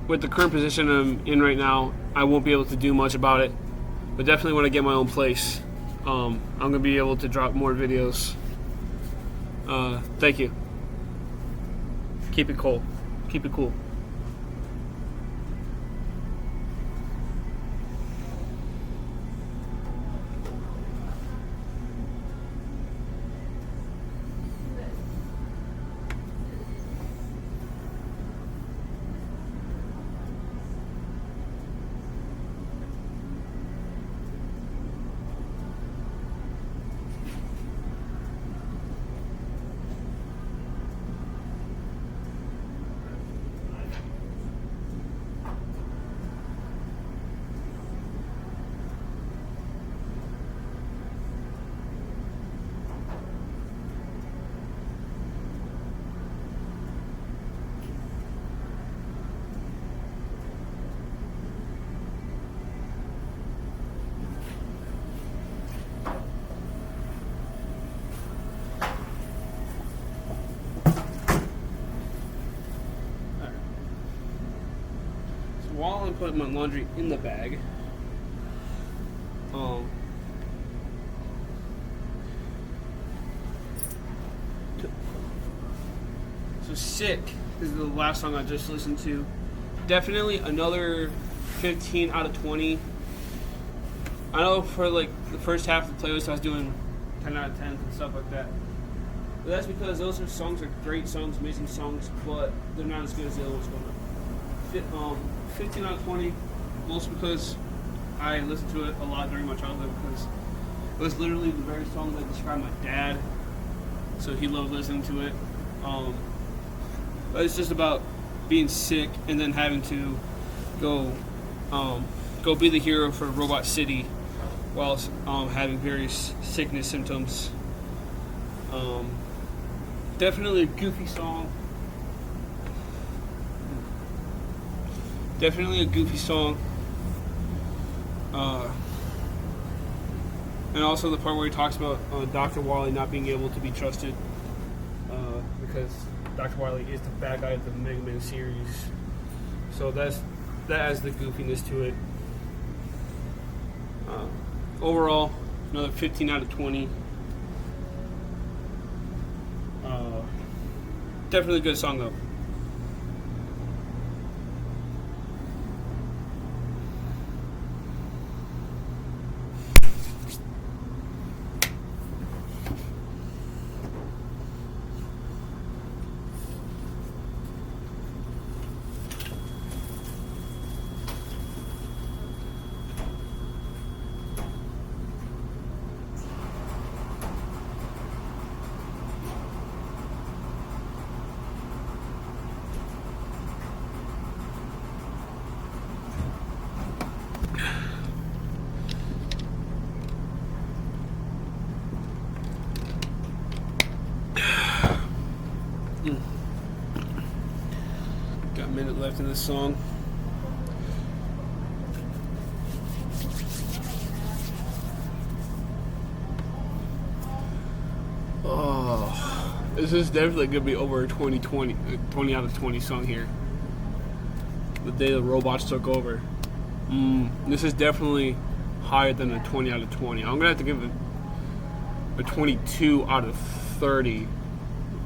current position I'm in right now, I won't be able to do much about it. But definitely when I get my own place, I'm gonna be able to drop more videos. Thank you. Keep it cool. Keep it cool. put my laundry in the bag. So Sick is the last song I just listened to. Definitely another 15 out of 20. I know for like the first half of the playlist I was doing 10 out of 10 and stuff like that. But that's because those are great songs, amazing songs, but they're not as good as the other ones going on. 15 out of 20, mostly because I listened to it a lot during my childhood because it was literally the very song that described my dad. So he loved listening to it. But it's just about being sick and then having to go be the hero for Robot City whilst having various sickness symptoms. Definitely a goofy song. And also the part where he talks about Dr. Wily not being able to be trusted because Dr. Wily is the bad guy of the Mega Man series. So that adds the goofiness to it. Overall, another 15 out of 20. Definitely a good song though. Got a minute left in this song. Oh, this is definitely gonna be over a 20 out of 20 song here. The day the robots took over. This is definitely higher than a 20 out of 20. I'm gonna have to give it a 22 out of 30.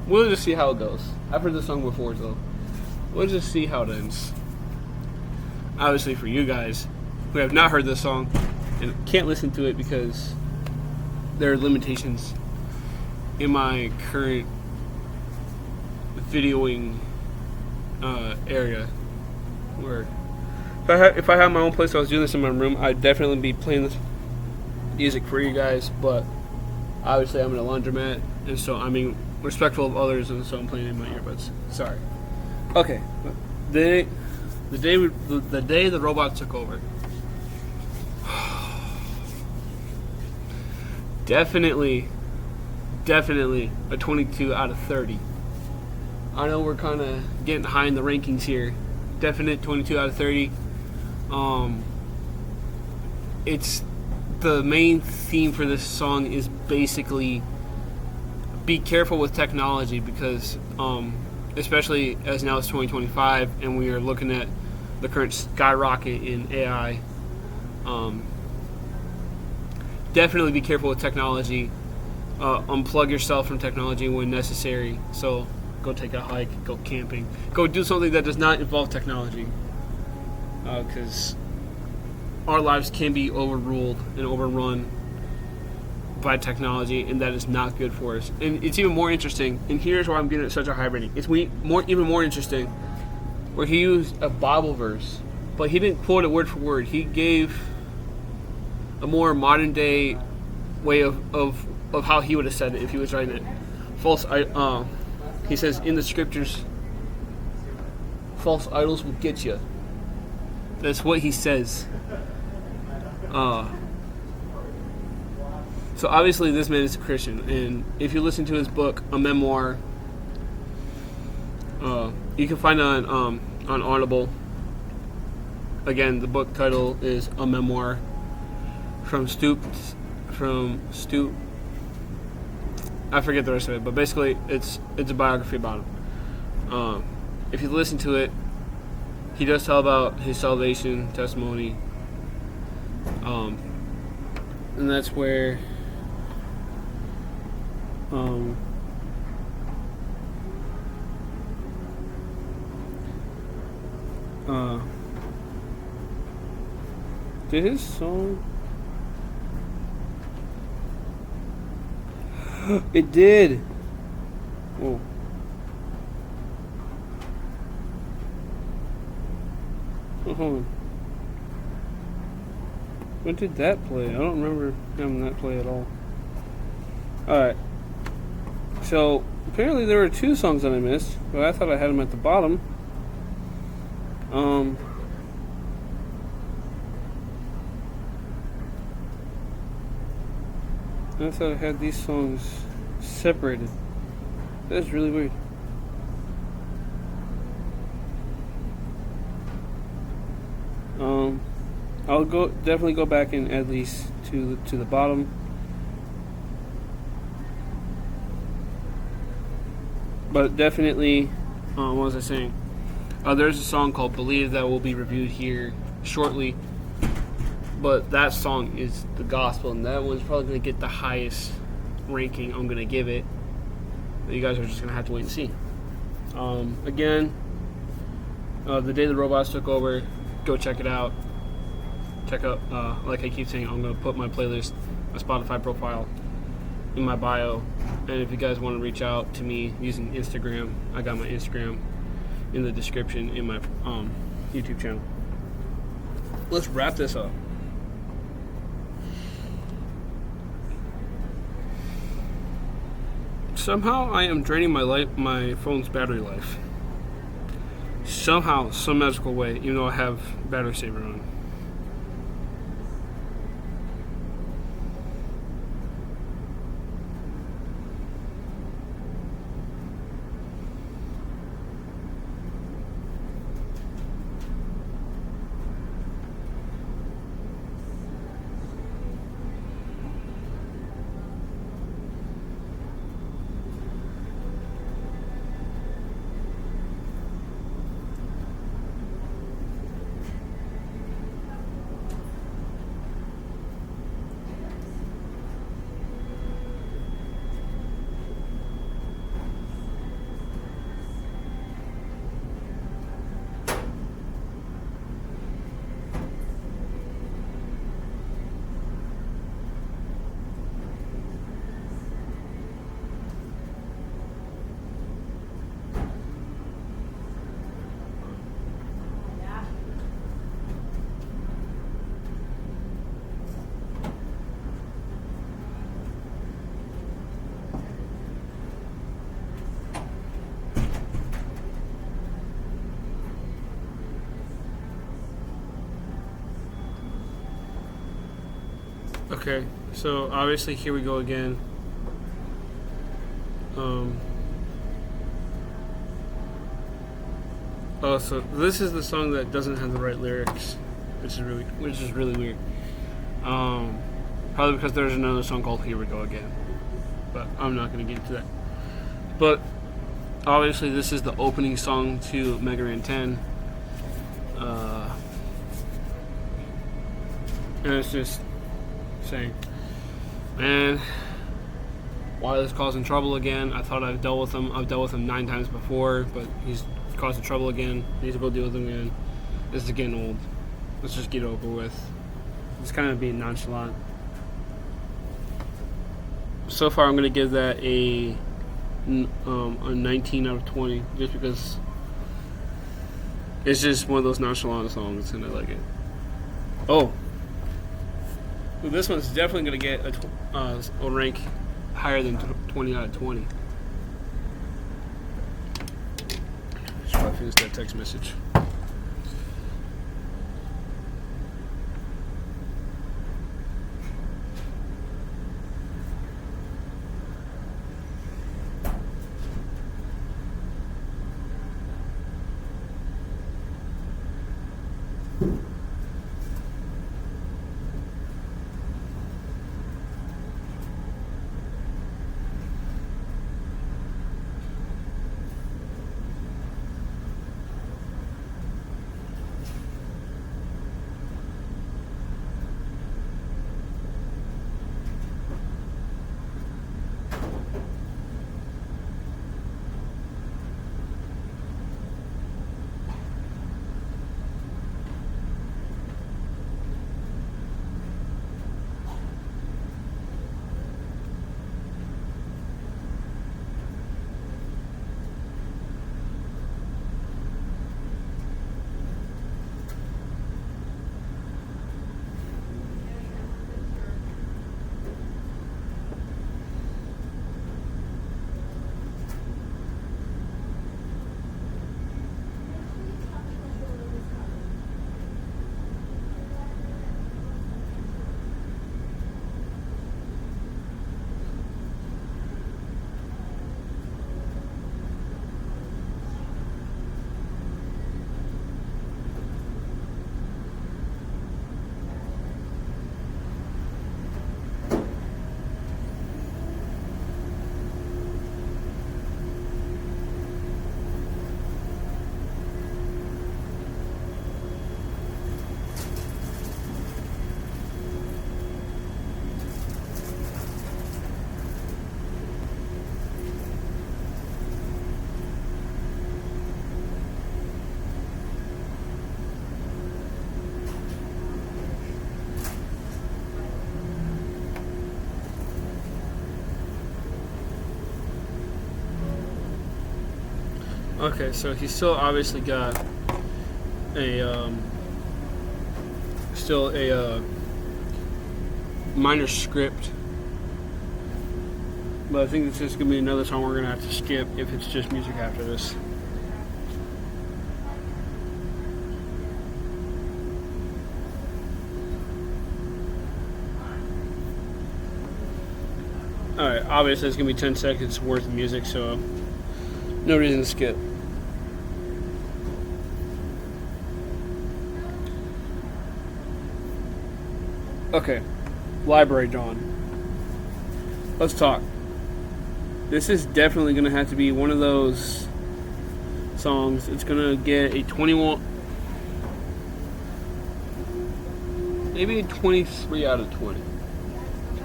We'll just see how it goes. I've heard this song before, so we'll just see how it ends. Obviously, for you guys who have not heard this song and can't listen to it because there are limitations in my current videoing area, where if I had my own place, I was doing this in my room, I'd definitely be playing this music for you guys. But obviously, I'm in a laundromat, and so I'm being respectful of others, and so I'm playing in my earbuds. Sorry. Okay, the day the robots took over. Definitely a 22 out of 30. I know we're kind of getting high in the rankings here. Definite 22 out of 30. It's the main theme for this song is basically be careful with technology because especially as now it's 2025 and we are looking at the current skyrocket in AI. Definitely be careful with technology. Unplug yourself from technology when necessary. So go take a hike, go camping, go do something that does not involve technology. Because our lives can be overruled and overrun by technology, and that is not good for us. And it's even more interesting, and here's why I'm giving it such a high rating. It's even more interesting where he used a Bible verse, but he didn't quote it word for word. He gave a more modern day way of how he would have said it if he was writing it. He says in the scriptures, false idols will get you. That's what he says. So obviously this man is a Christian, and if you listen to his book, A Memoir, you can find it on Audible. Again, the book title is A Memoir from Stoop. I forget the rest of it, but basically it's a biography about him. If you listen to it, he does tell about his salvation testimony, and that's where did his song? It did. Whoa. Oh, hold on. When did that play? I don't remember having that play at all. Alright. So, apparently there were 2 songs that I missed, but I thought I had them at the bottom. I thought I had these songs separated. That's really weird. I'll definitely go back and add these to the bottom. But definitely, what was I saying? There's a song called "Believe" that will be reviewed here shortly. But that song is the gospel, and that one's probably going to get the highest ranking I'm going to give it. But you guys are just going to have to wait and see. Again, The Day the Robots Took Over, go check it out. Check out, like I keep saying, I'm going to put my playlist, my Spotify profile, in my bio. And if you guys want to reach out to me using Instagram, I got my Instagram in the description in my YouTube channel. Let's wrap this up. Somehow I am draining my phone's battery life. Somehow, some magical way, even though I have battery saver on. Okay, so obviously here we go again. Oh, so this is the song that doesn't have the right lyrics, which is really weird. Probably because there's another song called "Here We Go Again," but I'm not going to get into that. But obviously, this is the opening song to Mega Man 10, and it's just saying, man, why is causing trouble again? I thought I've dealt with him. I've dealt with him 9 times before, but he's causing trouble again. I need to go deal with him again. This is getting old. Let's just get it over with. It's kind of being nonchalant. So far, I'm going to give that a 19 out of 20, just because it's just one of those nonchalant songs, and I like it. Oh. Well, this one's definitely going to get a rank higher than 20 out of 20. Should probably finish that text message. Okay, so he's still obviously got a still a minor script, but I think this is gonna be another song we're gonna have to skip if it's just music after this. Alright, obviously it's gonna be 10 seconds worth of music, so no reason to skip. Okay, Library John. Let's talk. This is definitely gonna have to be one of those songs. It's gonna get a 21, maybe a 23 out of 20.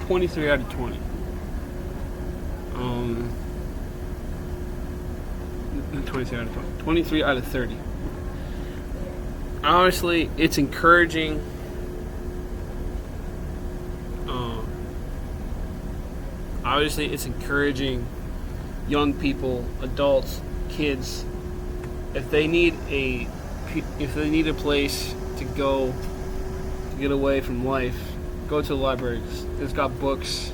23 out of 20. 23 out of 20. 23 out of 30. Honestly, it's encouraging. Obviously, it's encouraging young people, adults, kids. If they need a place to go to get away from life, go to the library. It's got books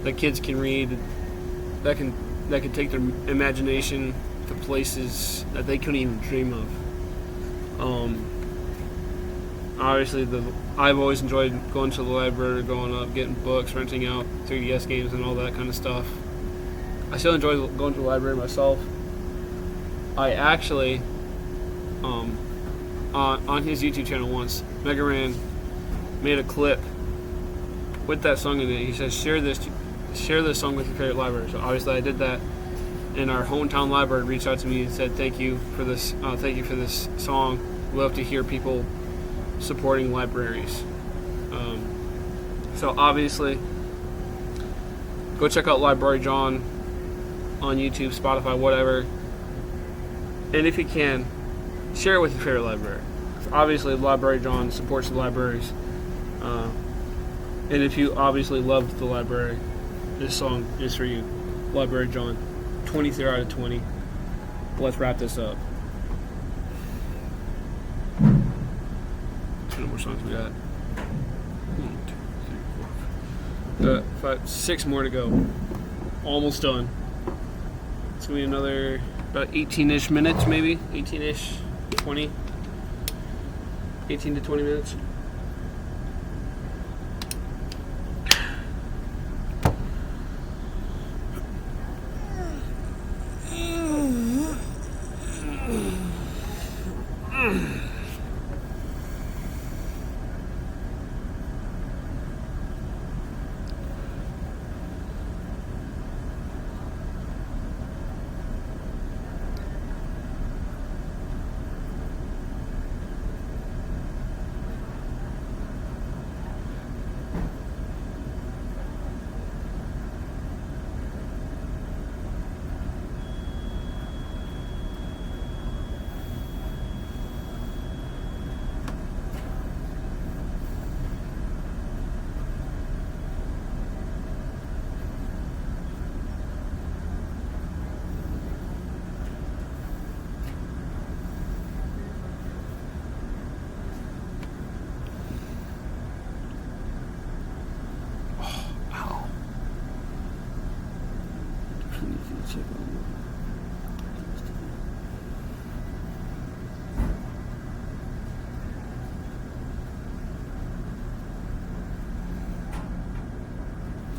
that kids can read that can take their imagination to places that they couldn't even dream of. Obviously, I've always enjoyed going to the library, going up, getting books, renting out 3DS games, and all that kind of stuff. I still enjoy going to the library myself. I actually, on his YouTube channel once, Mega Ran made a clip with that song in it. He says, share this song with your favorite library. So obviously I did that, and our hometown library reached out to me and said, thank you for this song. We love to hear people supporting libraries. So obviously, go check out Library John on YouTube, Spotify, whatever. And if you can, share it with your favorite library. Obviously, Library John supports the libraries. And if you obviously love the library, this song is for you. Library John, 23 out of 20. Let's wrap this up. How many more songs we got? 1, 2, 3, 4. 5, 6 more to go. Almost done. It's gonna be another about 18-ish minutes, maybe 18-ish, 20, 18 to 20 minutes.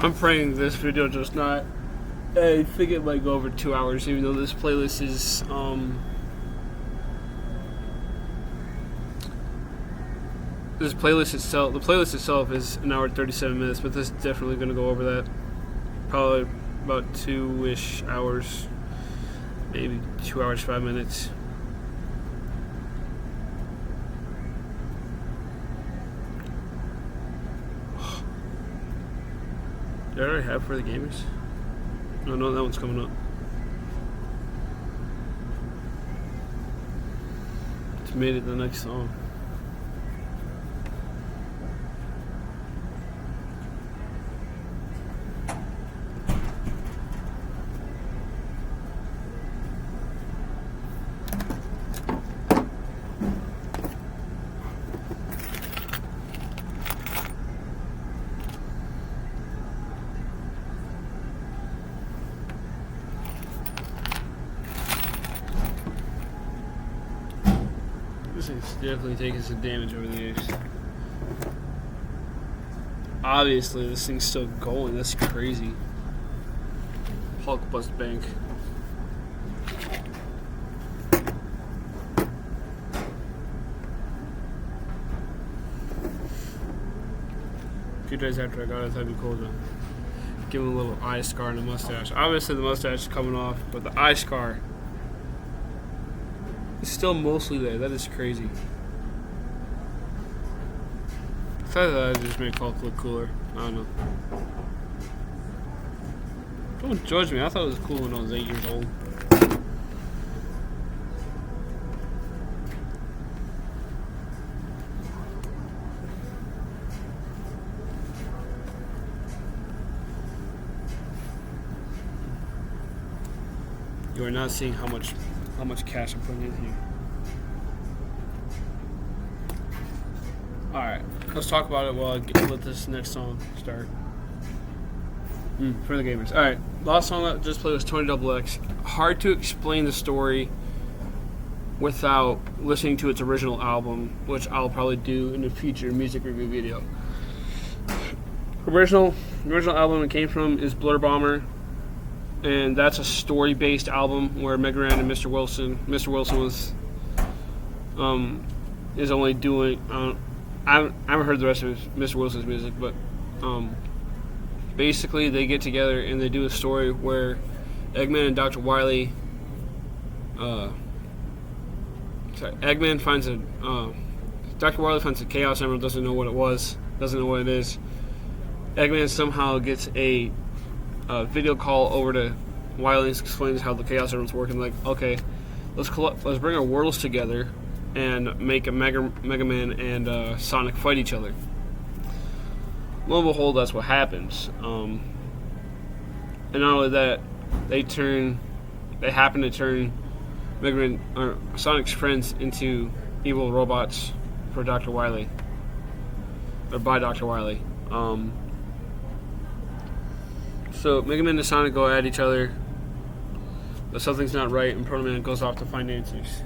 I'm praying this video does not. I think it might go over 2 hours, even though this playlist is the playlist itself is an hour and 37 minutes, but this is definitely going to go over that. Probably about 2-ish hours, maybe 2 hours 5 minutes. Did I already have For the Gamers? No, that one's coming up. It's made it the next song. This thing's definitely taking some damage over the years. Obviously, this thing's still going. That's crazy. Hulk bust bank. A few days after I got it, that'd be cool to give him a little eye scar and a mustache. Obviously, the mustache is coming off, but the eye scar is still mostly there. That is crazy. I thought that just made Hulk look cooler. I don't know. Don't judge me. I thought it was cool when I was 8 years old. You are not seeing how much cash I'm putting in here. Alright, let's talk about it while I let this next song start. For the gamers. Alright, last song I just played was 20XX. Hard to explain the story without listening to its original album, which I'll probably do in a future music review video. Original album it came from is Blur Bomber, and that's a story-based album where Mega Man and Mr. Wilson was is only doing I haven't heard the rest of Mr. Wilson's music, but basically they get together and they do a story where Eggman and Dr. Wily Eggman finds a Dr. Wily finds a Chaos Emerald, doesn't know what it is. Eggman somehow gets a video call over to Wily and explains how the Chaos Emeralds work, and like, okay, let's bring our worlds together and make a Mega Man and Sonic fight each other. Lo and behold, that's what happens. And not only that, they happen to turn Mega Man or Sonic's friends into evil robots for Dr. Wily, or by Dr. Wily. So Mega Man and Sonic go at each other, but something's not right, and Proto Man goes off to find answers.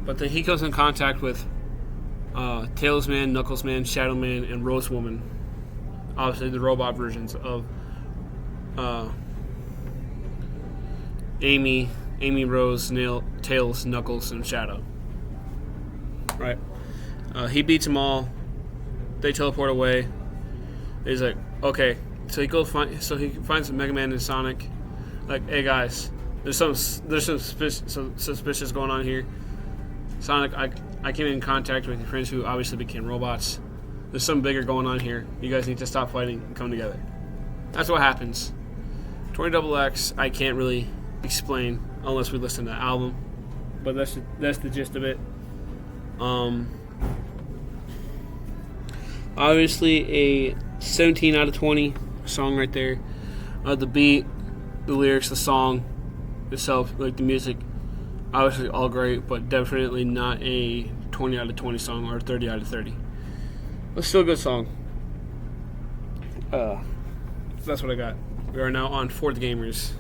But then he comes in contact with Tails Man, Knuckles Man, Shadow Man, and Rose Woman. Obviously, the robot versions of Amy, Rose, Tails, Knuckles, and Shadow. Right. He beats them all. They teleport away. He's like, okay. So he finds Mega Man and Sonic. Like, hey guys, there's some suspicious going on here. Sonic, I came in contact with your friends who obviously became robots. There's something bigger going on here. You guys need to stop fighting and come together. That's what happens. 20XX, I can't really explain unless we listen to the album, but that's the gist of it. Obviously a 17 out of 20 song right there. The beat, the lyrics, the song itself, like the music, obviously all great, but definitely not a 20 out of 20 song or 30 out of 30. But still a good song. That's what I got. We are now on For the Gamers.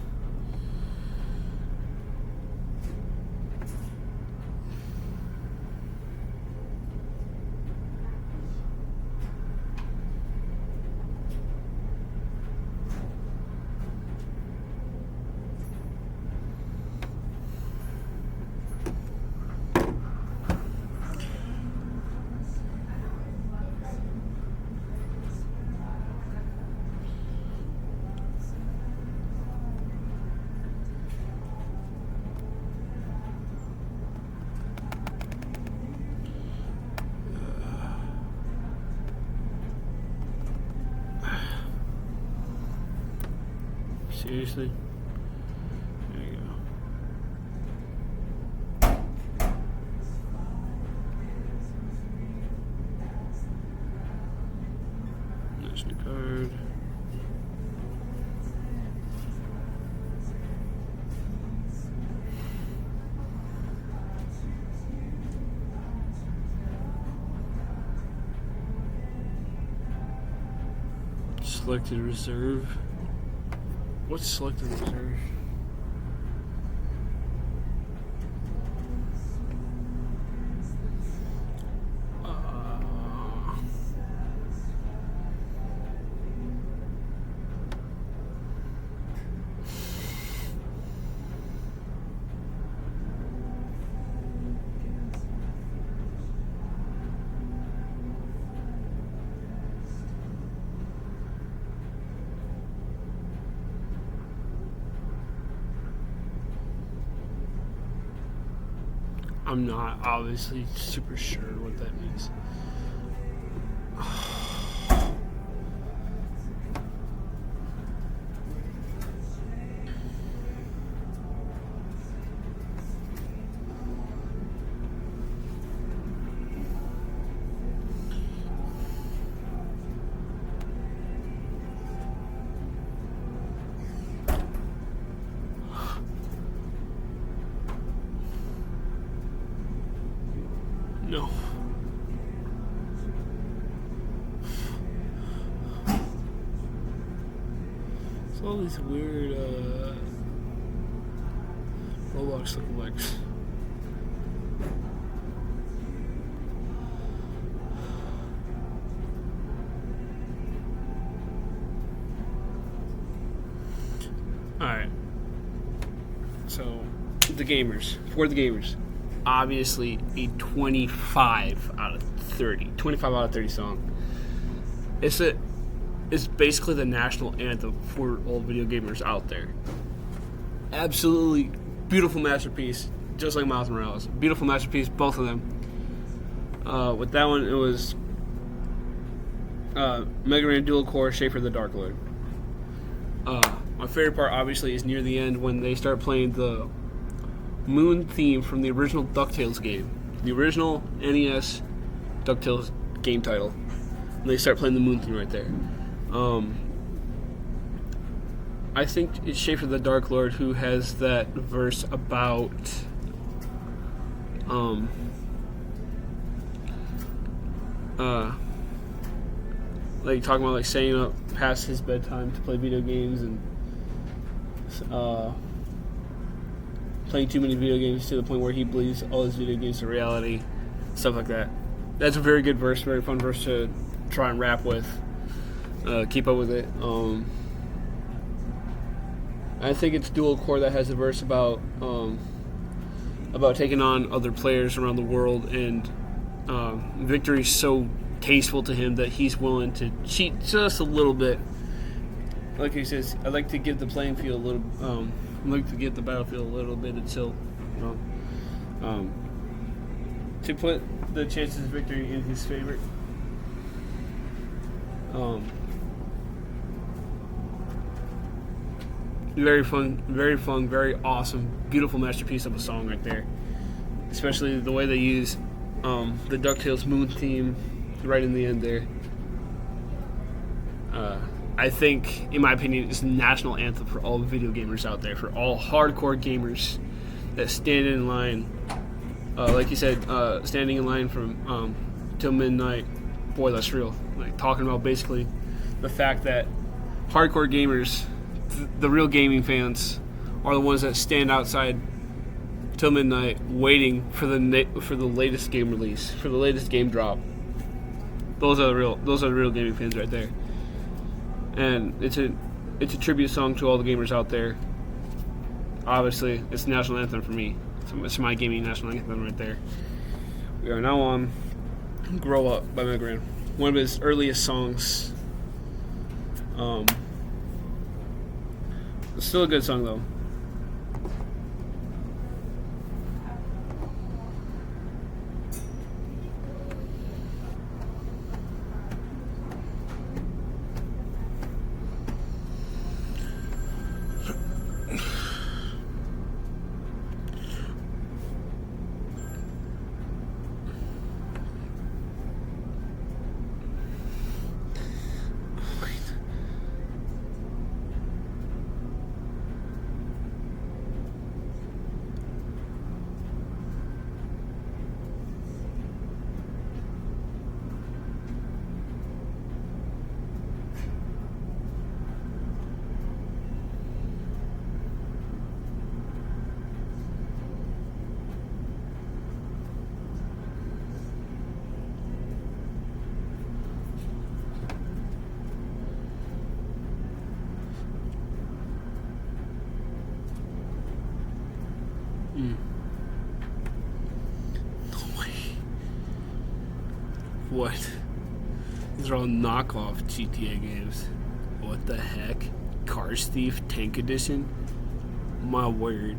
Seriously? There you go. Nice new card. Selected reserve. What's selected reserve? I'm not obviously super sure what that means. No. It's all these weird Roblox lookalikes. Alright. So, the gamers. For the gamers. Obviously a 25 out of 30. 25 out of 30 song. It's basically the national anthem for all video gamers out there. Absolutely beautiful masterpiece, just like Miles Morales. Beautiful masterpiece, both of them. With that one, it was Mega Man Dual Core Schaefer the Dark Lord. My favorite part, obviously, is near the end when they start playing the Moon theme from the original DuckTales game. The original NES DuckTales game title. And they start playing the Moon theme right there. I think it's Schaefer the Dark Lord who has that verse about like talking about like staying up past his bedtime to play video games and playing too many video games to the point where he believes all his video games are reality, stuff like that. That's a very good verse, very fun verse to try and rap with. Keep up with it. I think it's Dual Core that has a verse about taking on other players around the world, and victory's so tasteful to him that he's willing to cheat just a little bit. Like he says, I like to give the playing field a little. I like to give the battlefield a little bit until, to put the chances of victory in his favor. Very fun, very awesome, beautiful masterpiece of a song right there. Especially the way they use the DuckTales Moon theme right in the end there. I think, in my opinion, it's the national anthem for all video gamers out there, for all hardcore gamers that stand in line. Like you said, standing in line from till midnight. Boy, that's real. Like talking about basically the fact that hardcore gamers, the real gaming fans, are the ones that stand outside till midnight waiting for the latest game release, for the latest game drop. Those are the real gaming fans right there. And it's a tribute song to all the gamers out there. Obviously, it's the national anthem for me. It's my gaming national anthem right there. We are now on "Grow Up" by Mega Man, one of his earliest songs. It's still a good song though. No way. What? These are all knockoff GTA games. What the heck? Cars Thief Tank Edition? My word.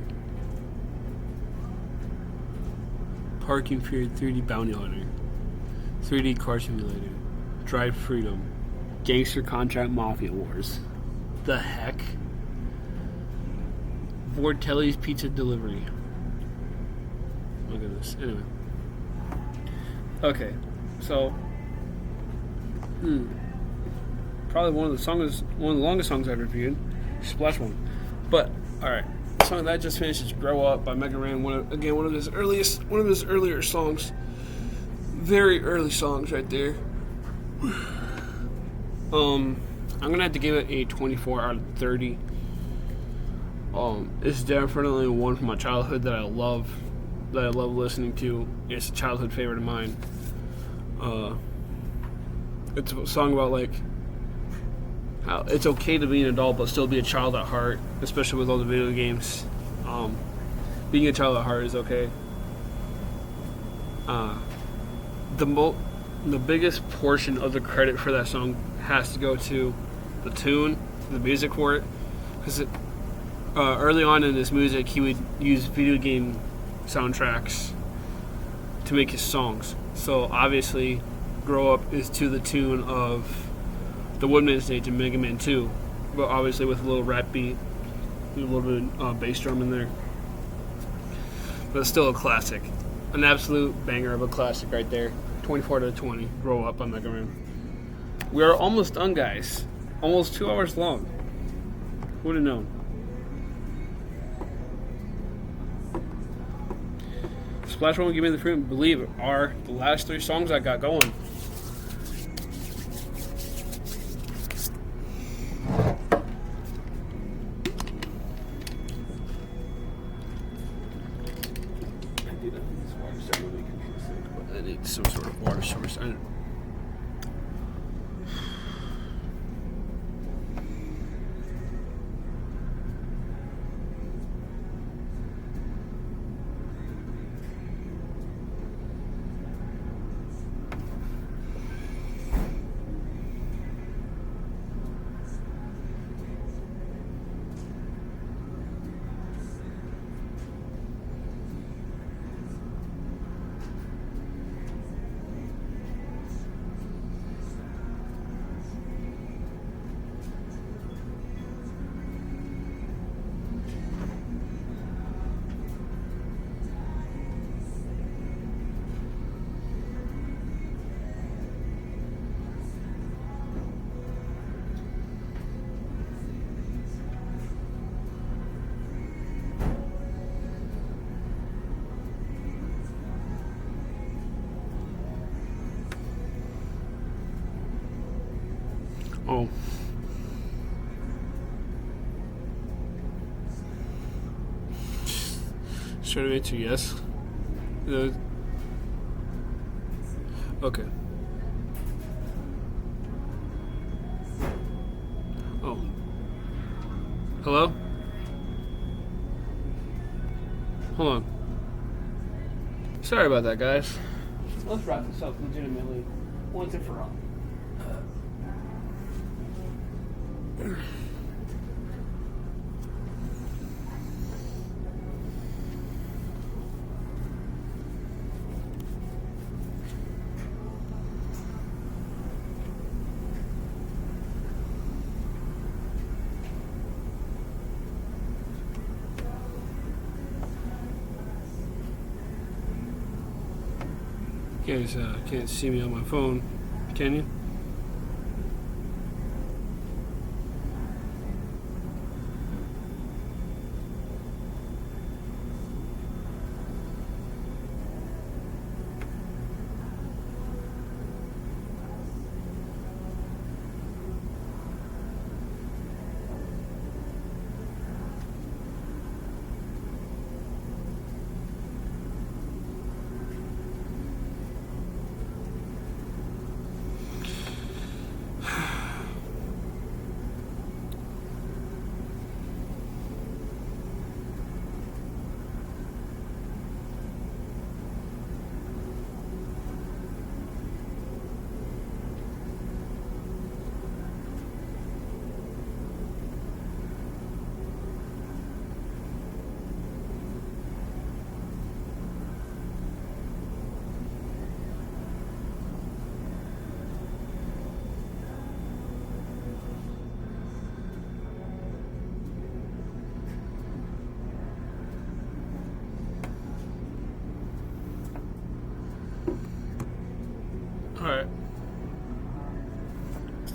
Parking Fear 3D Bounty Hunter, 3D Car Simulator, Drive Freedom, Gangster Contract Mafia Wars. The heck? Vortelli's Pizza Delivery. Look at this. Anyway. Okay, so probably one of the longest songs I've reviewed. Splash One. But alright. The song that I just finished is Grow Up by Mega Ran, one of his earlier songs. Very early songs right there. I'm gonna have to give it a 24 out of 30. It's definitely one from my childhood that I love listening to. It's a childhood favorite of mine. It's a song about like how it's okay to be an adult but still be a child at heart, especially with all the video games. Being a child at heart is okay. The biggest portion of the credit for that song has to go to the tune, the music for it, because early on in this music he would use video game soundtracks to make his songs. So obviously, Grow Up is to the tune of the Woodman stage in Mega Man 2, but obviously with a little rap beat, a little bit of bass drum in there. But it's still a classic, an absolute banger of a classic right there. 24 to 20. Grow Up on Mega Man. We are almost done, guys. Almost 2 hours long. Who would have known? Splash One, Give Me the Freedom, Believe are the last 3 songs I got going. I need some sort of water source. Oh. Straight answer yes. Okay. Oh. Hello? Hold on. Sorry about that, guys. Let's wrap this up legitimately once and for all. You guys can't see me on my phone, can you?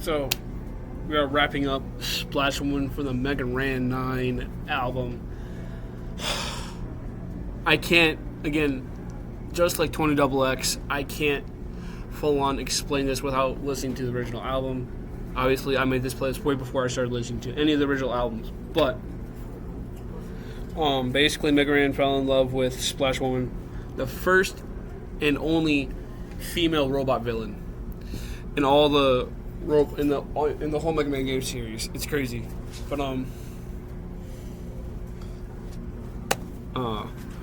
So we are wrapping up Splash Woman from the Mega Ran 9 album. I can't, again, just like 20XX, I can't full on explain this without listening to the original album. Obviously, I made this playlist way before I started listening to any of the original albums. But basically, Mega Ran fell in love with Splash Woman, the first and only female robot villain in all the in the whole Mega Man game series. It's crazy, but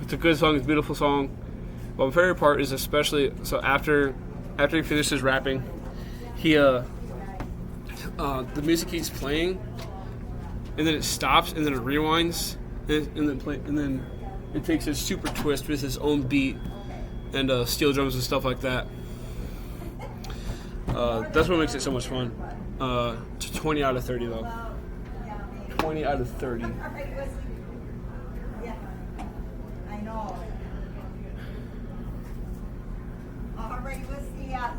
it's a good song. It's a beautiful song. But my favorite part is especially so after he finishes rapping, he the music keeps playing, and then it stops, and then it rewinds, and then it takes a super twist with his own beat and steel drums and stuff like that. That's what makes it so much fun. 20 out of 30 though. 20 out of 30. Yeah, I know. All right, we'll see ya.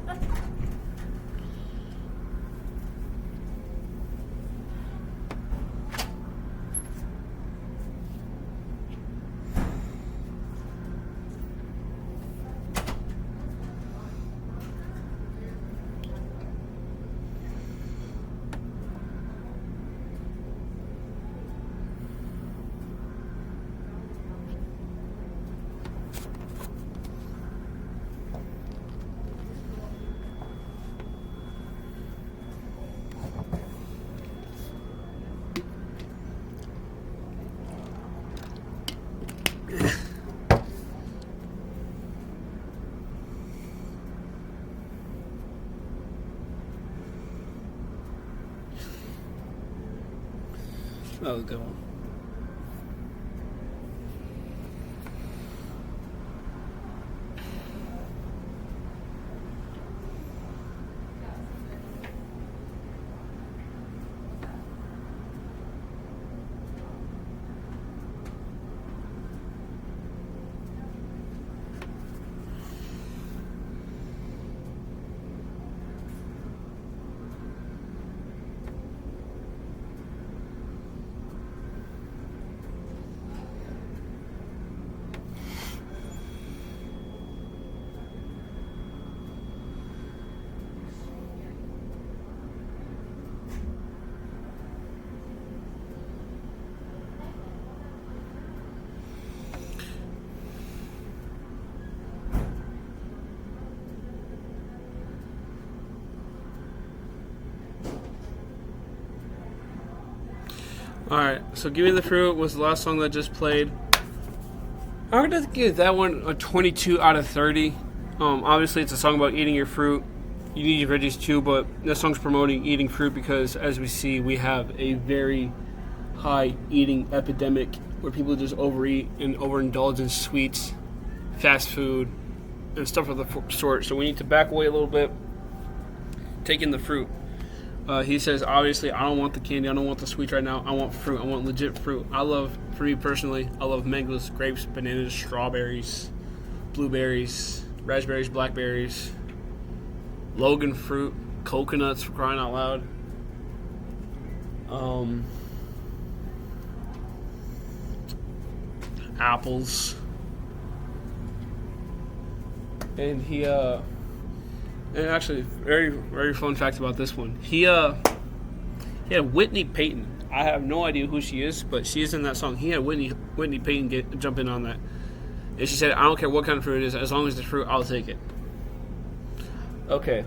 That was a good one. Alright, so Give Me the Fruit was the last song that just played. I'm going to give that one a 22 out of 30. Obviously, it's a song about eating your fruit. You need your veggies too, but this song's promoting eating fruit because, as we see, we have a very high eating epidemic where people just overeat and overindulge in sweets, fast food, and stuff of the sort. So we need to back away a little bit, take in the fruit. He says, obviously, I don't want the candy, I don't want the sweets right now, I want fruit, I want legit fruit. For me personally, I love mangoes, grapes, bananas, strawberries, blueberries, raspberries, blackberries, Logan fruit, coconuts, for crying out loud. Apples. And and actually, very, very fun fact about this one. He had Whitney Payton. I have no idea who she is, but she is in that song. He had Whitney Payton jump in on that. And she said, I don't care what kind of fruit it is, as long as it's fruit, I'll take it. Okay.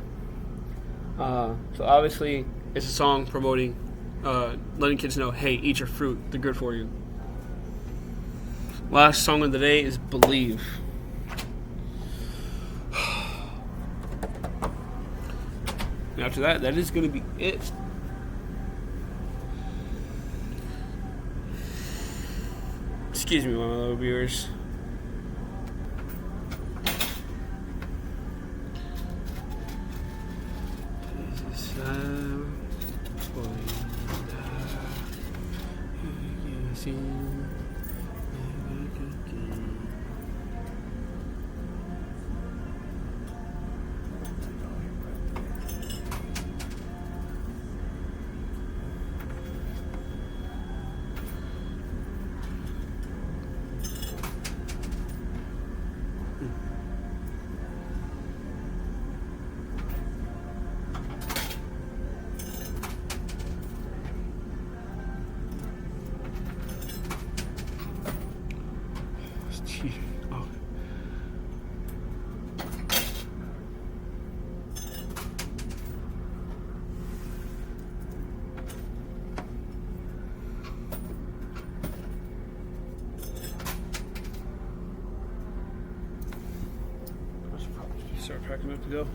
So obviously, it's a song promoting, letting kids know, hey, eat your fruit. They're good for you. Last song of the day is Believe. And after that is going to be it. Excuse me, my little viewers. crack enough to go.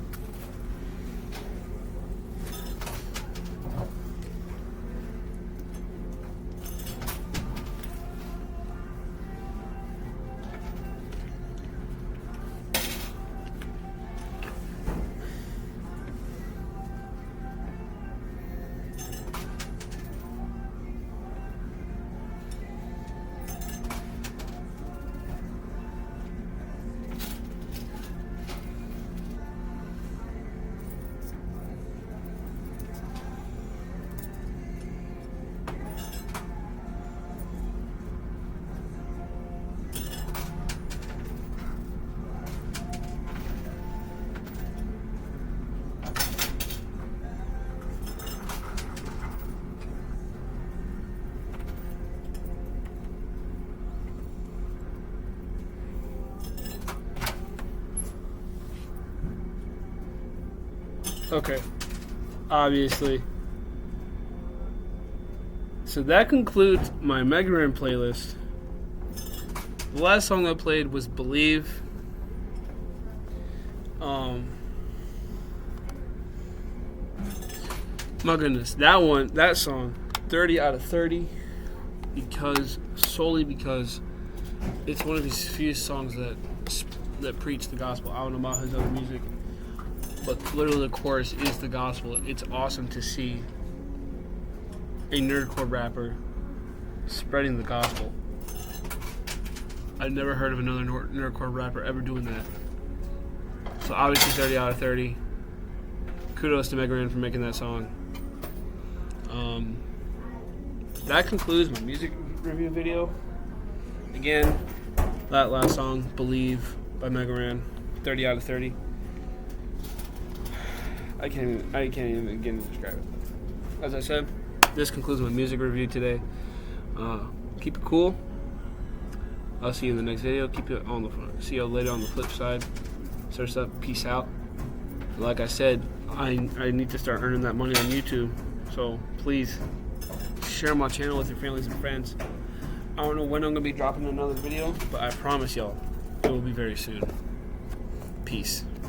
Okay, obviously. So that concludes my Mega Man playlist. The last song I played was Believe. My goodness, that song, 30 out of 30, solely because it's one of these few songs that preach the gospel. I don't know about his other music, but literally the chorus is the gospel. It's awesome to see a nerdcore rapper spreading the gospel. I've never heard of another nerdcore rapper ever doing that. So obviously 30 out of 30. Kudos to Mega Man for making that song. That concludes my music review video. Again, that last song, Believe, by Mega Man, 30 out of 30. I can't even begin to describe it. As I said, this concludes my music review today. Keep it cool. I'll see you in the next video. See you later on the flip side. Sort of stuff. Peace out. Like I said, I need to start earning that money on YouTube. So please share my channel with your families and friends. I don't know when I'm gonna be dropping another video, but I promise y'all it will be very soon. Peace.